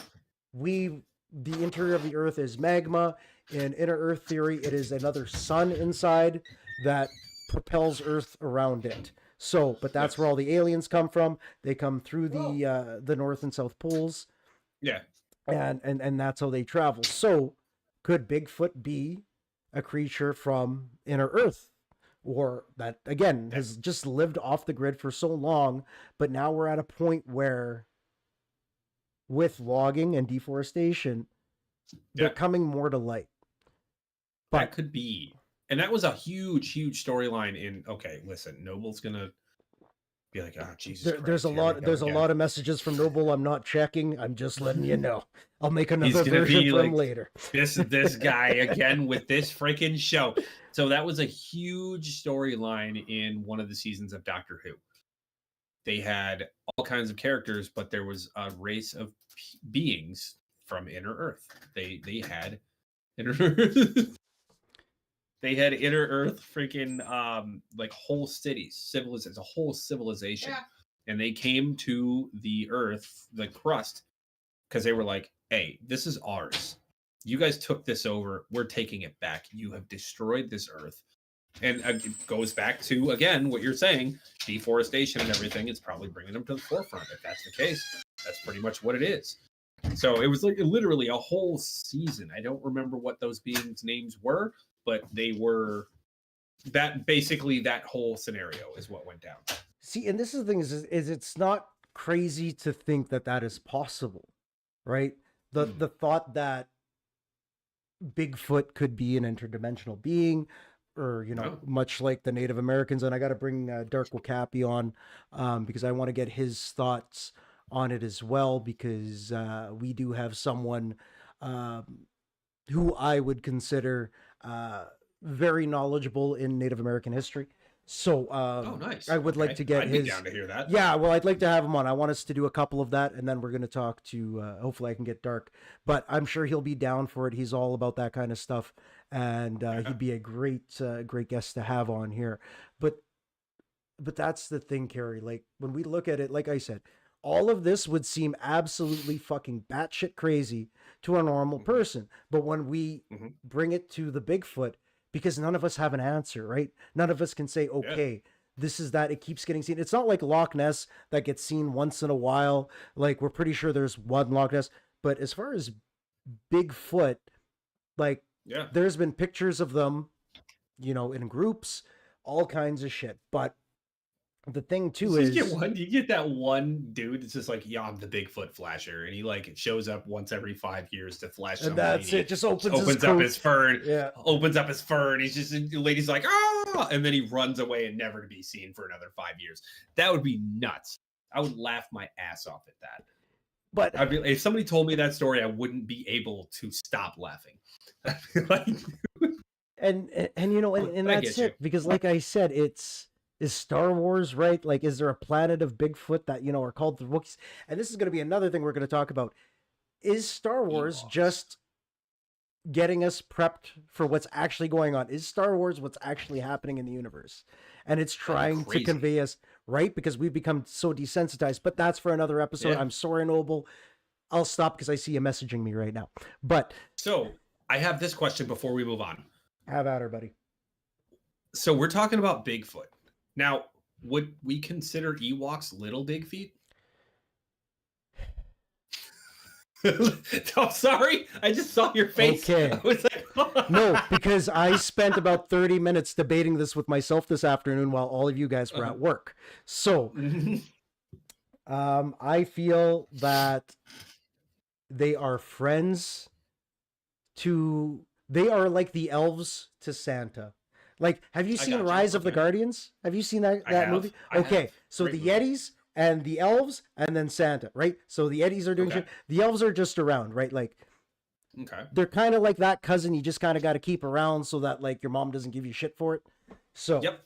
the interior of the earth is magma. In inner earth theory, it is another sun inside that propels earth around it. So, but that's Yes. where all the aliens come from. They come through the north and south poles, Yeah. and that's how they travel. So, could Bigfoot be a creature from inner earth, or that again has just lived off the grid for so long, but now we're at a point where with logging and deforestation they're Yeah. coming more to light. That But could be. And that was a huge storyline in, okay, listen, Noble's gonna be like, oh, Jesus Christ. there's a here we lot go there's a again." lot of messages from Noble I'm not checking. I'm just letting you know. I'll make He's another gonna version be for him like, later. this guy again with this freaking show. So that was a huge storyline in one of the seasons of Doctor Who. They had all kinds of characters, but there was a race of beings from Inner Earth. They had Inner Earth. They had Inner Earth freaking like whole cities, civilizations, a whole civilization. Yeah. And they came to the Earth, the crust, because they were like, hey, this is ours. You guys took this over. We're taking it back. You have destroyed this Earth. And it goes back to, again, what you're saying, deforestation and everything. It's probably bringing them to the forefront. If that's the case, that's pretty much what it is. So it was like literally a whole season. I don't remember what those beings' names were, but they were that basically that whole scenario is what went down. See, and this is the thing is it's not crazy to think that that is possible, right? The thought that Bigfoot could be an interdimensional being, or much like the Native Americans. And I got to bring Dark Wakapi on because I want to get his thoughts on it as well, because we do have someone who I would consider very knowledgeable in Native American history. So nice. I would like to get I'd his. be down to hear that. Yeah, well, I'd like to have him on. I want us to do a couple of that, and then we're going to talk to. Hopefully, I can get Dark, but I'm sure he'll be down for it. He's all about that kind of stuff, and he'd be a great guest to have on here. But that's the thing, Carrie. Like when we look at it, like I said, all of this would seem absolutely fucking batshit crazy to a normal person, but when we bring it to the Bigfoot, because none of us have an answer, right? None of us can say, okay, this is that. It keeps getting seen. It's not like Loch Ness that gets seen once in a while. Like we're pretty sure there's one Loch Ness. But as far as Bigfoot, like there's been pictures of them, in groups, all kinds of shit. But the thing too is you get that one dude that's just like, yeah, I'm the Bigfoot flasher, and he like shows up once every 5 years to flash somebody. And that's it. Just opens up his fur. Yeah. Opens up his fur, and he's just the lady's like, ah, and then he runs away and never to be seen for another 5 years. That would be nuts. I would laugh my ass off at that. But if somebody told me that story, I wouldn't be able to stop laughing. and that's it. Because like I said, is Star Wars, right? Like, is there a planet of Bigfoot that, are called the Wookiees? And this is going to be another thing we're going to talk about. Is Star Wars just getting us prepped for what's actually going on? Is Star Wars what's actually happening in the universe? And it's trying to convey us, right? Because we've become so desensitized. But that's for another episode. Yeah. I'm sorry, Noble. I'll stop because I see you messaging me right now. But so I have this question before we move on. Have at her, buddy. So we're talking about Bigfoot. Now, would we consider Ewoks little big feet? I'm sorry. I just saw your face. Okay. I was like, No, because I spent about 30 minutes debating this with myself this afternoon while all of you guys were at work. So, I feel that they are friends to, they are like the elves to Santa. Like, have you seen gotcha. Rise of the Okay. Guardians? Have you seen that I have. movie? I Okay, have. so Great the Yetis and the elves and then Santa, right? So the Yetis are doing Okay. shit. The elves are just around, right? Like, Okay. they're kind of like that cousin you just kind of got to keep around so that like your mom doesn't give you shit for it. So Yep.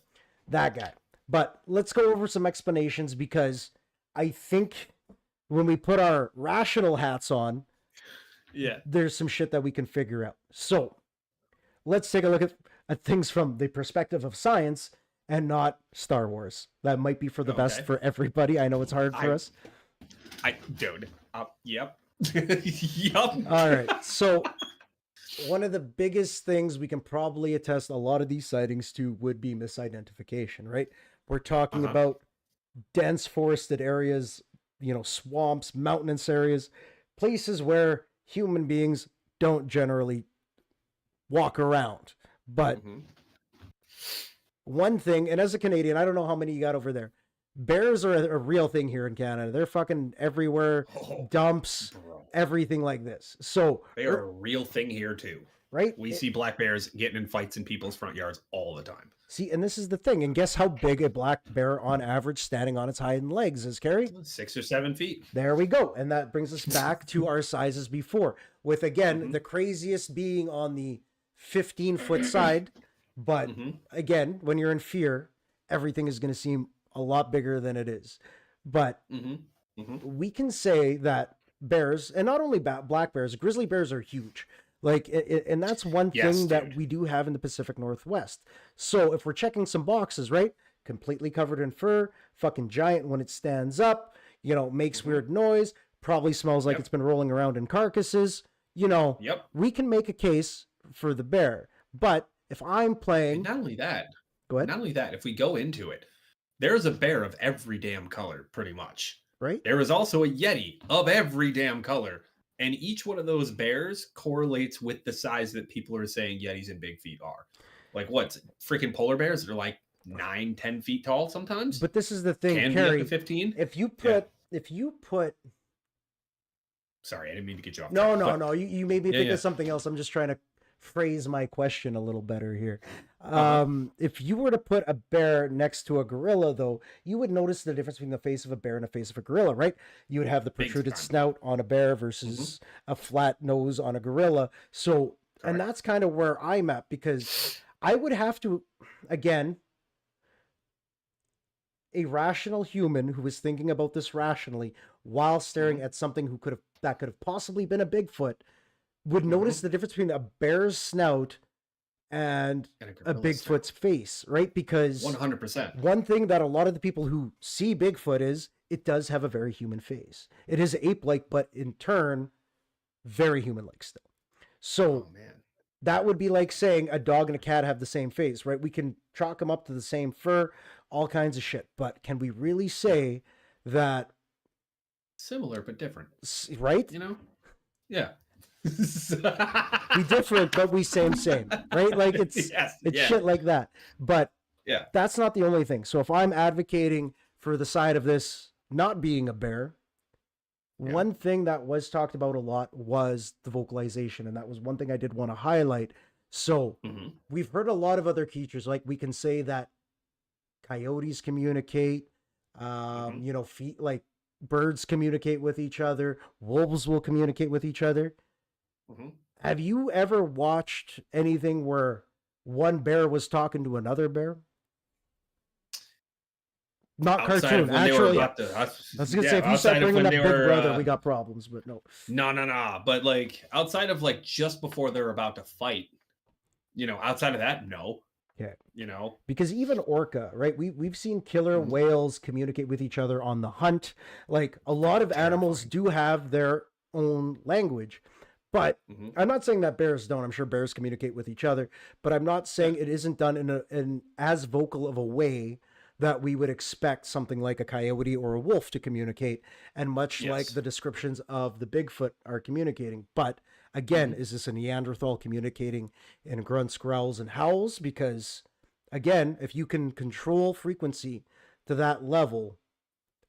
that guy. But let's go over some explanations because I think when we put our rational hats on, Yeah. there's some shit that we can figure out. So let's take a look at things from the perspective of science and not Star Wars. That might be for the best Okay. for everybody. I know it's hard for us. Dude. Yep. Yep. All right. So one of the biggest things we can probably attest a lot of these sightings to would be misidentification, right? We're talking about dense forested areas, you know, swamps, mountainous areas, places where human beings don't generally walk around. But one thing, and as a Canadian, I don't know how many you got over there. Bears are a real thing here in Canada. They're fucking everywhere, dumps, Bro. everything like this. So They are a real thing here too. right? We see black bears getting in fights in people's front yards all the time. See, and this is the thing. And guess how big a black bear on average standing on its hind legs is, Carrie? 6 or 7 feet. There we go. And that brings us back to our sizes before, with again, the craziest being on the 15-foot side. But again, when you're in fear, everything is going to seem a lot bigger than it is. But we can say that bears, and not only black bears, grizzly bears are huge. Like, and that's one thing that we do have in the Pacific Northwest. So if we're checking some boxes, right? Completely covered in fur, fucking giant when it stands up, you know, makes weird noise, probably smells like it's been rolling around in carcasses. You know, we can make a case for the bear. But if I'm playing... And not only that, go ahead. Not only that, if we go into it, there's a bear of every damn color, pretty much. Right? There is also a Yeti of every damn color. And each one of those bears correlates with the size that people are saying Yetis and big feet are. Like what? Freaking polar bears that are like 9-10 feet tall sometimes. But this is the thing, Can Carrie. be up to 15. If you put Sorry, I didn't mean to get you off. No. You made me think yeah. of something else. I'm just trying to phrase my question a little better here. If you were to put a bear next to a gorilla, though, you would notice the difference between the face of a bear and the face of a gorilla, right? You would have the protruded snout on a bear versus a flat nose on a gorilla. So, and that's kind of where I'm at, because I would have to, again, a rational human who was thinking about this rationally while staring at something that could have possibly been a Bigfoot would notice the difference between a bear's snout and a Bigfoot's face, right? Because 100%. one thing that a lot of the people who see Bigfoot is it does have a very human face. It is ape-like, but in turn, very human-like still. So that would be like saying a dog and a cat have the same face, right? We can chalk them up to the same fur, all kinds of shit. But can we really say that... Similar, but different. Right? You know? Yeah. We different, but we same, right? Like it's shit like that. But that's not the only thing. So if I'm advocating for the side of this not being a bear, one thing that was talked about a lot was the vocalization, and that was one thing I did want to highlight. So we've heard a lot of other creatures, like we can say that coyotes communicate, you know, like birds communicate with each other, wolves will communicate with each other. Have you ever watched anything where one bear was talking to another bear? Not cartoon, actually. I was gonna say, if you start bringing up Big Brother, we got problems. But no. But like outside of like just before they're about to fight, you know, outside of that, no. Yeah. You know, because even orca, right? We've seen killer whales communicate with each other on the hunt. Like a lot of animals do have their own language. But I'm not saying that bears don't. I'm sure bears communicate with each other, but I'm not saying it isn't done in as vocal of a way that we would expect something like a coyote or a wolf to communicate, and much like Yes. the descriptions of the Bigfoot are communicating. But again, is this a Neanderthal communicating in grunts, growls, and howls? Because again, if you can control frequency to that level,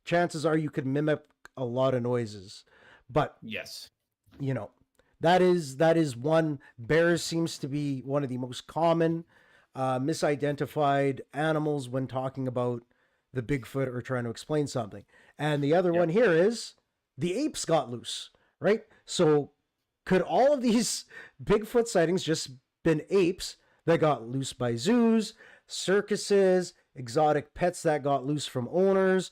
chances are you could mimic a lot of noises. But Yes. you know, that is one. Bears seems to be one of the most common misidentified animals when talking about the Bigfoot or trying to explain something. And the other Yep. one here is the apes got loose, right? So could all of these Bigfoot sightings just been apes that got loose by zoos, circuses, exotic pets that got loose from owners,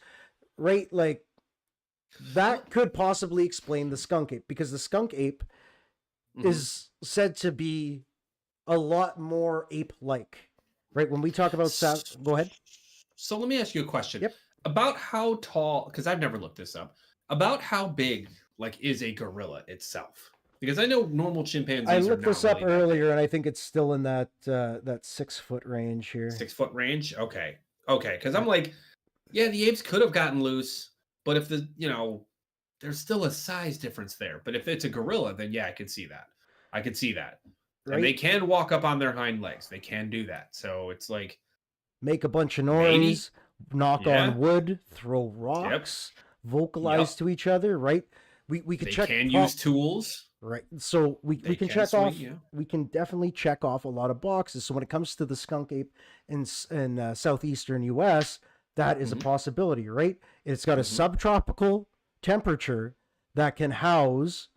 right? Like that could possibly explain the skunk ape, because the skunk ape is said to be a lot more ape-like, right? When we talk about go ahead. So let me ask you a question. Yep. About how tall, because I've never looked this up, about how big like is a gorilla itself? Because I know normal chimpanzees I are looked not this up really that big. earlier, and I think it's still in that 6 foot range here. 6 foot range. Okay. Because I'm like, yeah, the apes could have gotten loose, but if there's still a size difference there. But if it's a gorilla, then yeah, I could see that. Right? And they can walk up on their hind legs. They can do that. So it's like, Make a bunch of Maybe. noise, knock Yeah. on wood, throw rocks, vocalize to each other, right? We could they check can use tools. right. So we They can can check swing, off. yeah. We can definitely check off a lot of boxes. So when it comes to the skunk ape in southeastern U.S., that is a possibility, right? It's got a subtropical temperature that can house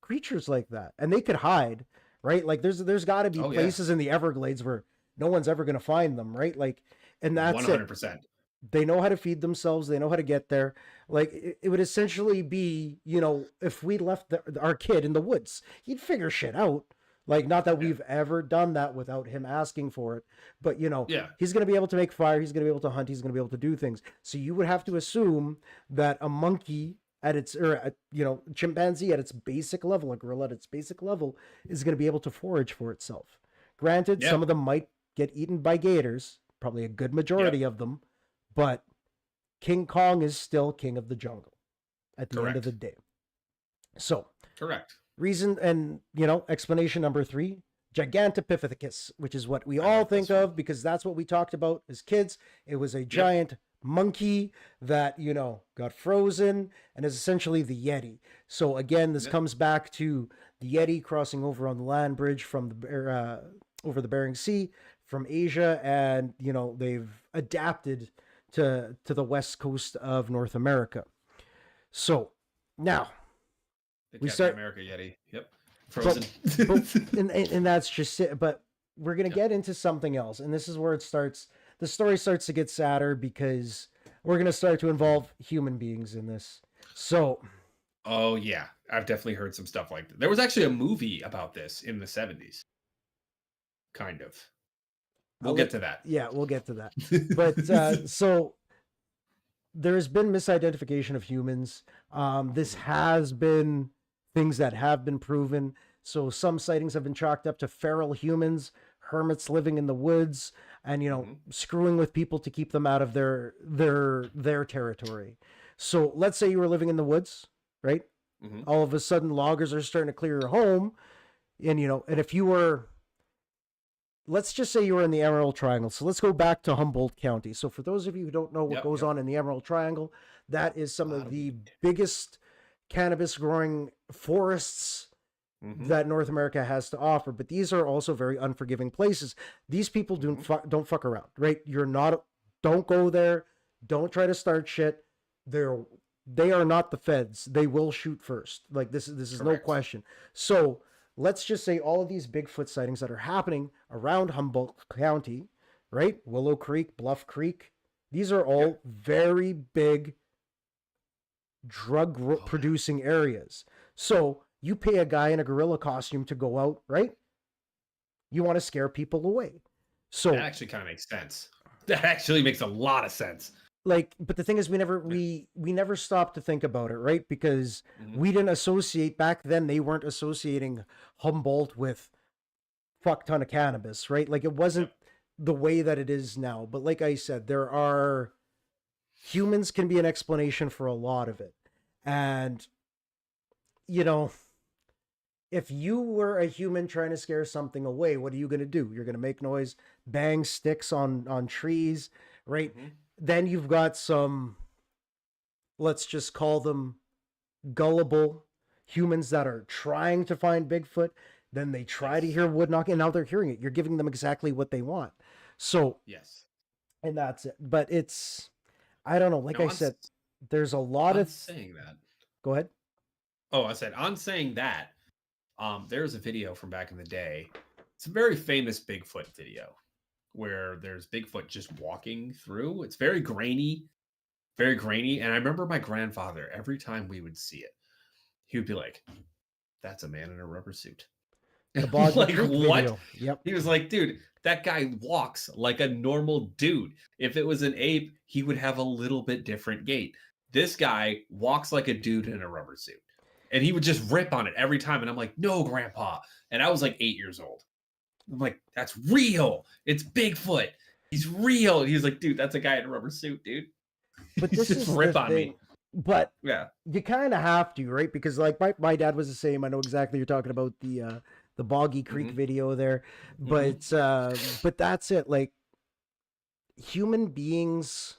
creatures like that, and they could hide, right? Like there's got to be places in the Everglades where no one's ever going to find them, right? Like, and that's 100%. it. They know how to feed themselves. They know how to get there. Like it would essentially be, if we left our kid in the woods, he'd figure shit out. Like, not that we've ever done that without him asking for it, but he's going to be able to make fire. He's going to be able to hunt. He's going to be able to do things. So you would have to assume that a monkey at its, chimpanzee at its basic level, a gorilla at its basic level, is going to be able to forage for itself. Granted, some of them might get eaten by gators, probably a good majority of them, but King Kong is still king of the jungle at the end of the day. So, correct. Reason and, explanation number 3, Gigantopithecus, which is what we all think of because that's what we talked about as kids. It was a giant monkey that, got frozen and is essentially the Yeti. So again, this comes back to the Yeti crossing over on the land bridge from the over the Bering Sea from Asia, and they've adapted to the west coast of North America. So now we start America Yeti. Yep. Frozen. and that's just it. But we're gonna get into something else, and this is where it starts. The story starts to get sadder because we're gonna start to involve human beings in this. So, oh yeah, I've definitely heard some stuff like that. There was actually a movie about this in the 70s. Kind of. We'll get to that. Yeah, we'll get to that. But so there's been misidentification of humans. This has been things that have been proven. So some sightings have been chalked up to feral humans, hermits living in the woods, and screwing with people to keep them out of their territory. So let's say you were living in the woods, right? All of a sudden loggers are starting to clear your home, and and if you were, let's just say you were in the Emerald Triangle. So let's go back to Humboldt County. So for those of you who don't know what goes on in the Emerald Triangle, that is some of the biggest cannabis growing forests that North America has to offer. But these are also very unforgiving places. These people don't fuck around, right? Don't go there. Don't try to start shit. They are not the feds. They will shoot first. Like this is no question. So let's just say all of these Bigfoot sightings that are happening around Humboldt County, right? Willow Creek, Bluff Creek. These are all very big drug producing areas. So you pay a guy in a gorilla costume to go out, right? You want to scare people away. So that actually kind of makes sense. That actually makes a lot of sense. Like, but the thing is, we never stopped to think about it, right? Because we didn't associate back then. They weren't associating Humboldt with fuck ton of cannabis, right? Like it wasn't the way that it is now. But like I said, humans can be an explanation for a lot of it. And, you know, if you were a human trying to scare something away, what are you going to do? You're going to make noise, bang sticks on trees, right? Mhm. Then you've got some, let's just call them gullible humans that are trying to find Bigfoot. Then they try to Yes. hear wood knocking, and now they're hearing it. You're giving them exactly what they want. So, Yes. and that's it. But it's, I don't know. Like Now, I said, there's a lot on of. saying that. Go ahead. Oh, I said on saying that. There's a video from back in the day. It's a very famous Bigfoot video where there's Bigfoot just walking through. It's very grainy. And I remember my grandfather, every time we would see it, he would be like, "That's a man in a rubber suit." The Boggy Like, Creek what? video. Yep. He was like, "Dude, that guy walks like a normal dude. If it was an ape, he would have a little bit different gait. This guy walks like a dude in a rubber suit." And he would just rip on it every time. And I'm like, "No, Grandpa." And I was like 8 years old. I'm like, "That's real. It's Bigfoot. He's real." And he's like, "Dude, that's a guy in a rubber suit, dude." But He's this just is rip the on thing. me. But Yeah. you kind of have to, right? Because like my dad was the same. I know exactly you're talking about the Boggy Creek Mhm. video there. But that's it. Like human beings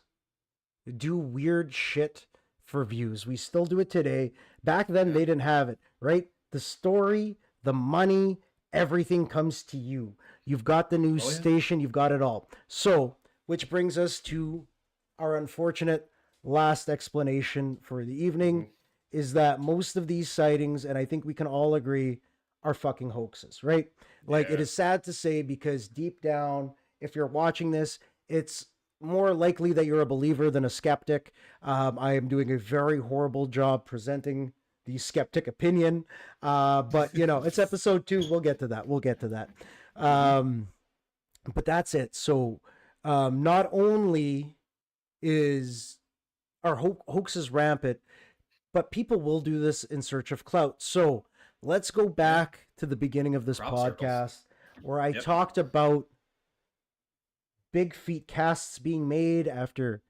do weird shit for views. We still do it today. Back then they didn't have it, right? The story, the money, everything comes to you. You've got the news station, you've got it all. So, which brings us to our unfortunate last explanation for the evening is that most of these sightings, and I think we can all agree, are fucking hoaxes, right? Like it is sad to say because deep down, if you're watching this, it's more likely that you're a believer than a skeptic. I am doing a very horrible job presenting the skeptic opinion, but you know, it's episode 2. We'll get to that. But that's it. So, not only is our hoaxes rampant, but people will do this in search of clout. So let's go back to the beginning of this podcast where I talked about big feet casts being made after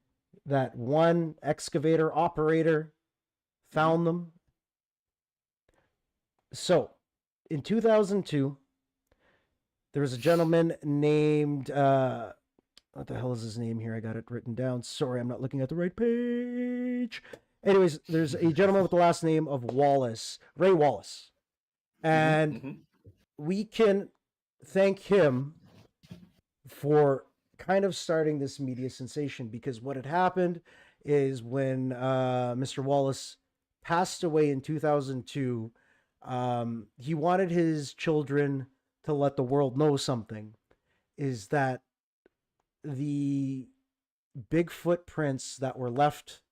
that one excavator operator found them. So in 2002, there was a gentleman named, what the hell is his name here? I got it written down. Sorry, I'm not looking at the right page. Anyways, there's a gentleman with the last name of Wallace, Ray Wallace. And we can thank him for kind of starting this media sensation because what had happened is when Mr. Wallace passed away in 2002, he wanted his children to let the world know something, is that the big footprints that were left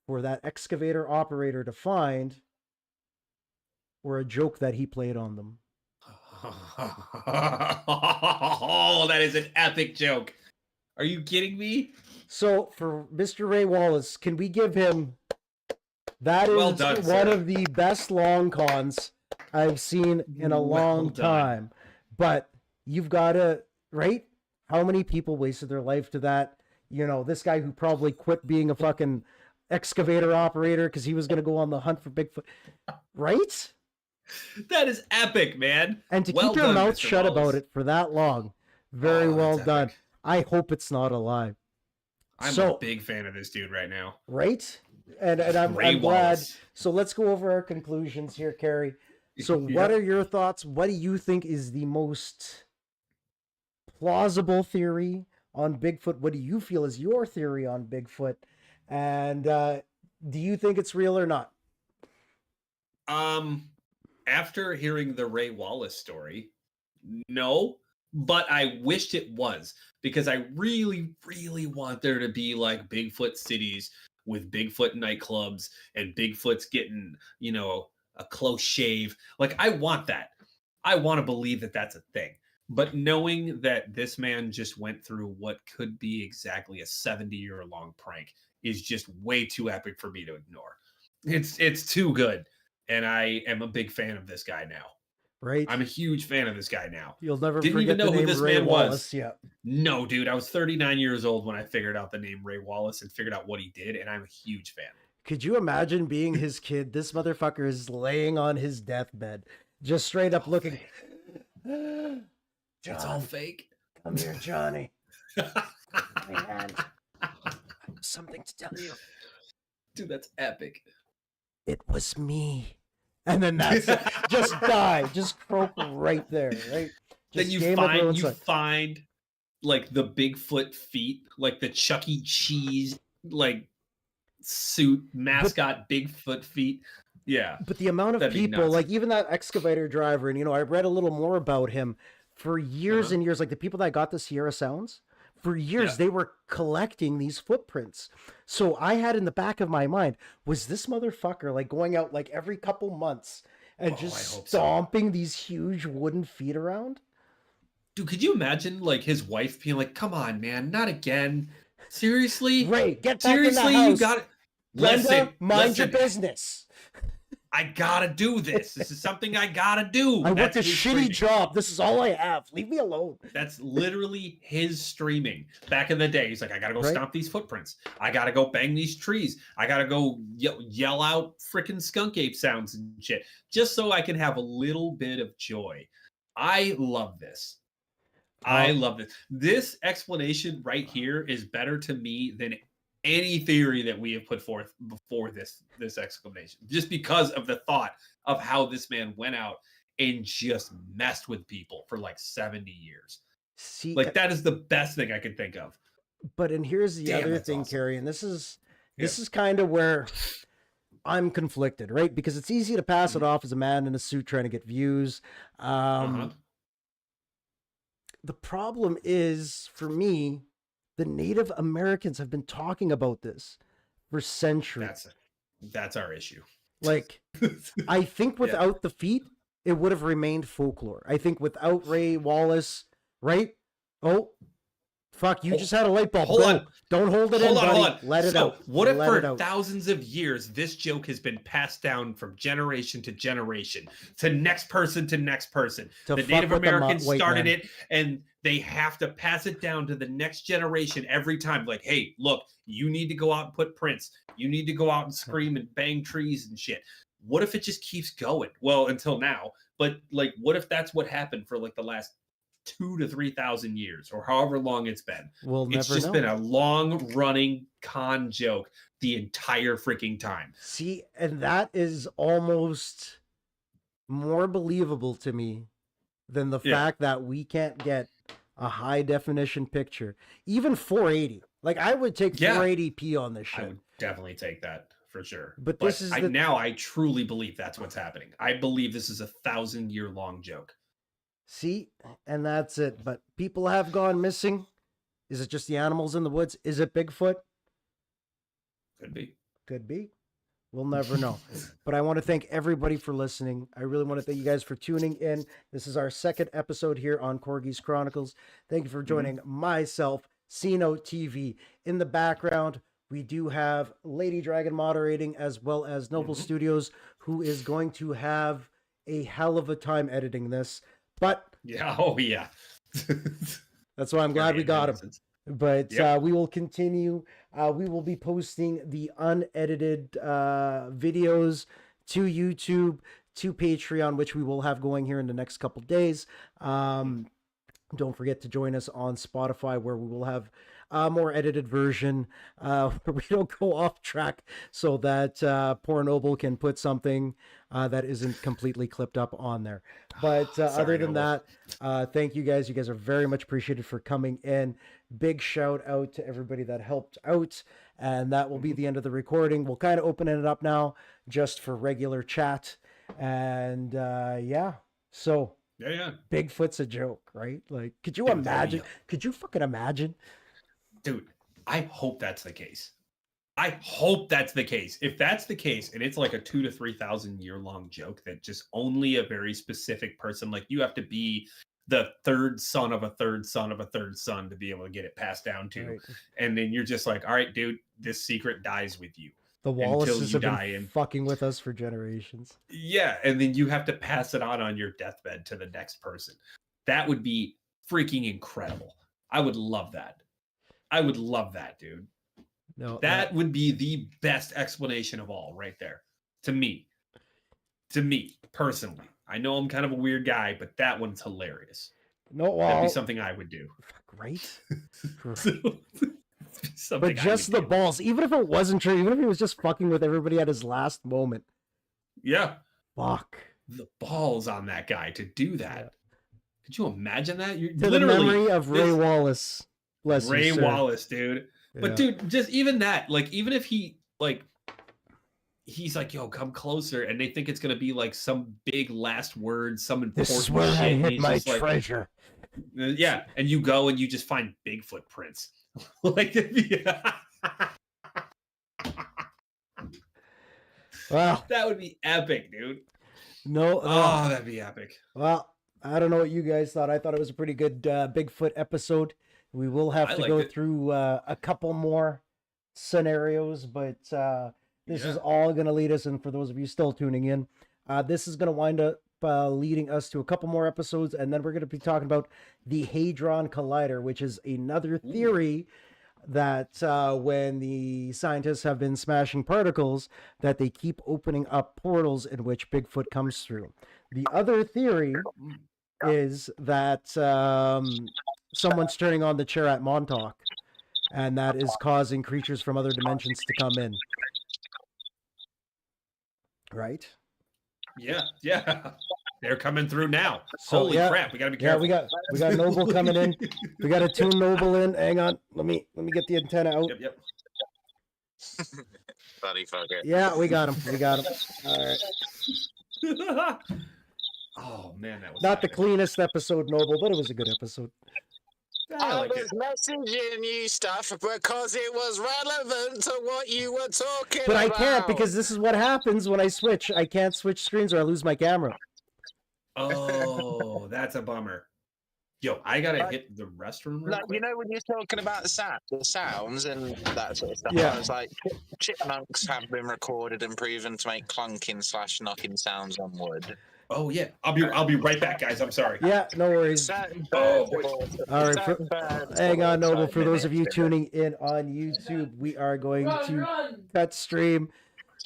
for that excavator operator to find were a joke that he played on them. Oh, that is an epic joke. Are you kidding me? So for Mr. Ray Wallace, can we give him that is well done, one sir. of the best long cons I've seen in a long time. But you've got to, right? How many people wasted their life to that? You know, this guy who probably quit being a fucking excavator operator because he was going to go on the hunt for Bigfoot, right? That is epic, man. And to keep your mouth shut about it for that long, very well done. Epic. I hope it's not a lie. I'm a big fan of this dude right now. Right? And I'm glad. So let's go over our conclusions here, Carrie. So what are your thoughts? What do you think is the most plausible theory on Bigfoot? What do you feel is your theory on Bigfoot? And do you think it's real or not? After hearing the Ray Wallace story, no, but I wished it was because I really, really want there to be like Bigfoot cities with Bigfoot nightclubs and Bigfoot's getting, you know, a close shave. Like, I want that. I want to believe that that's a thing. But knowing that this man just went through what could be exactly a 70-year-long prank is just way too epic for me to ignore. It's too good. And I am a big fan of this guy now. Right? I'm a huge fan of this guy now. You'll never Didn't forget even know the who name this Ray man Wallace. was. Yeah. No, dude, I was 39 years old when I figured out the name Ray Wallace and figured out what he did, and I'm a huge fan. Could you imagine being his kid? This motherfucker is laying on his deathbed, just straight up looking. It's all fake. Come here, Johnny. Man, something to tell you. Dude, that's epic. It was me. And then that's it. Just die. Just croak right there, right? Then Just you find like the Bigfoot feet, like the Chuck E. Cheese like suit mascot Bigfoot feet. Yeah. But the amount of That'd be people, nuts. like even that excavator driver, and I read a little more about him for years and years, like the people that got the Sierra Sounds, for years they were collecting these footprints. So I had in the back of my mind, was this motherfucker like going out like every couple months and just stomping these huge wooden feet around? Dude, could you imagine like his wife being like, "Come on, man, not again. Seriously? Ray, get back Seriously, in the house. you got it. Glenda, mind your listen. business. I gotta do this. This is something I gotta do." I worked a his shitty streaming. job. This is all I have. Leave me alone. That's literally his streaming. Back in the day, he's like, I gotta go Right. stomp these footprints. I gotta go bang these trees. I gotta go yell out freaking skunk ape sounds and shit, just so I can have a little bit of joy. I love this. I love this. This explanation right here is better to me than any theory that we have put forth before this explanation, just because of the thought of how this man went out and just messed with people for like 70 years. See, Like that is the best thing I could think of. but and here's the other that's thing, awesome. Carrie, and this is kind of where I'm conflicted, right? Because it's easy to pass it off as a man in a suit trying to get views. The problem is, for me, the Native Americans have been talking about this for centuries. That's our issue. Like, I think without the feet, it would have remained folklore. I think without Ray Wallace, right? Oh, fuck! You just had a light bulb. Hold on. Don't hold it in, buddy. Hold on. Let it out. What if Let for it out. thousands of years this joke has been passed down from generation to generation to next person to next person? To The fuck Native with the Americans white started man. it, and they have to pass it down to the next generation every time. Like, hey, look, you need to go out and put prints. You need to go out and scream and bang trees and shit. What if it just keeps going? Well, until now, but like, what if that's what happened for like the last 2,000 to 3,000 years, or however long it's been? We'll It's never just know. been a long running con joke the entire freaking time. See, and that is almost more believable to me than the fact that we can't get a high definition picture, even 480. Like, I would take 480p on this I shit. would definitely take that for sure. But this is now I truly believe that's what's happening. I believe this is a 1,000-year long joke. See, and that's it. But people have gone missing. Is it just the animals in the woods? Is it Bigfoot? Could be. Could be. We'll never know. But I want to thank everybody for listening. I really want to thank you guys for tuning in. This is our second episode here on Corgi's Chronicles. Thank you for joining myself, Cino TV. In the background, we do have Lady Dragon moderating, as well as Noble Studios, who is going to have a hell of a time editing this. But yeah, oh yeah. That's why I'm glad we got him. But we will continue. We will be posting the unedited videos to YouTube, to Patreon, which we will have going here in the next couple days. Don't forget to join us on Spotify, where we will have a more edited version where we don't go off track, so that poor Noble can put something that isn't completely clipped up on there. But other than that, thank you guys. You guys are very much appreciated for coming in. Big shout out to everybody that helped out. And that will be the end of the recording. We'll kind of open it up now just for regular chat. And so Bigfoot's a joke, right? Like, could you imagine? Could you fucking imagine? Dude, I hope that's the case. I hope that's the case. If that's the case, and it's like a 2,000 to 3,000 year long joke that just only a very specific person, like you have to be the third son of a third son of a third son to be able to get it passed down to. Right. And then you're just like, all right, dude, this secret dies with you. The until Wallaces you have die. been And fucking with us for generations. yeah, and then you have to pass it on your deathbed to the next person. That would be freaking incredible. I would love that. I would love that, dude. No, That would be the best explanation of all right there. To me. To me, personally. I know I'm kind of a weird guy, but that one's hilarious. no, That'd be well, something I would do. great. Something But I just would the do. balls, even if it wasn't true, even if he was just fucking with everybody at his last moment. Yeah. Fuck. The balls on that guy to do that. Yeah. Could you imagine that? You're To literally the memory of Ray Wallace. Bless Ray you, sir. Wallace, dude. But Yeah. dude, just even that, like, even if he like he's like, yo, come closer, and they think it's gonna be like some big last word, some important This is where shit, I and hid he's my just like, treasure. yeah, and you go and you just find Bigfoot prints. Like, Well, that would be epic, dude. no. Oh, that'd be epic. Well, I don't know what you guys thought. I thought it was a pretty good Bigfoot episode. We will have I to liked go it. through a couple more scenarios, but this is Yeah. all going to lead us. And for those of you still tuning in, this is going to wind up leading us to a couple more episodes. And then we're going to be talking about the Hadron Collider, which is another theory that when the scientists have been smashing particles, that they keep opening up portals in which Bigfoot comes through. The other theory is that someone's turning on the chair at Montauk, and that is causing creatures from other dimensions to come in. Right? Yeah. They're coming through now. So, Holy yeah. crap, we gotta be Yeah, careful. we got Noble coming in. We got to tune Noble in. Hang on, let me get the antenna out. Yep. Bloody fucker. Yeah, we got him. All right. Oh man, that was Not the epic. cleanest episode, Noble, but it was a good episode. I I liked was it. messaging you stuff because it was relevant to what you were talking But about. I can't because this is what happens when I switch. I can't switch screens or I lose my camera. Oh, that's a bummer. Yo, I gotta hit the restroom real Like, you quick. know, when you're talking about the sounds and that sort of stuff, Yeah. I was like, chipmunks have been recorded and proven to make clunking/knocking sounds on wood. Oh yeah, I'll be right back, guys. I'm sorry. Yeah, no worries. Certain Oh, birds boy. have also- All right, certain birds Hang have on, Noble. also For those of you mimicked it. tuning in on YouTube, we are going to cut stream.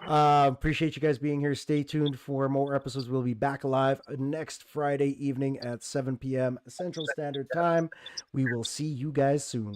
Appreciate you guys being here. Stay tuned for more episodes. We'll be back live next Friday evening at 7 p.m. Central Standard Time. We will see you guys soon.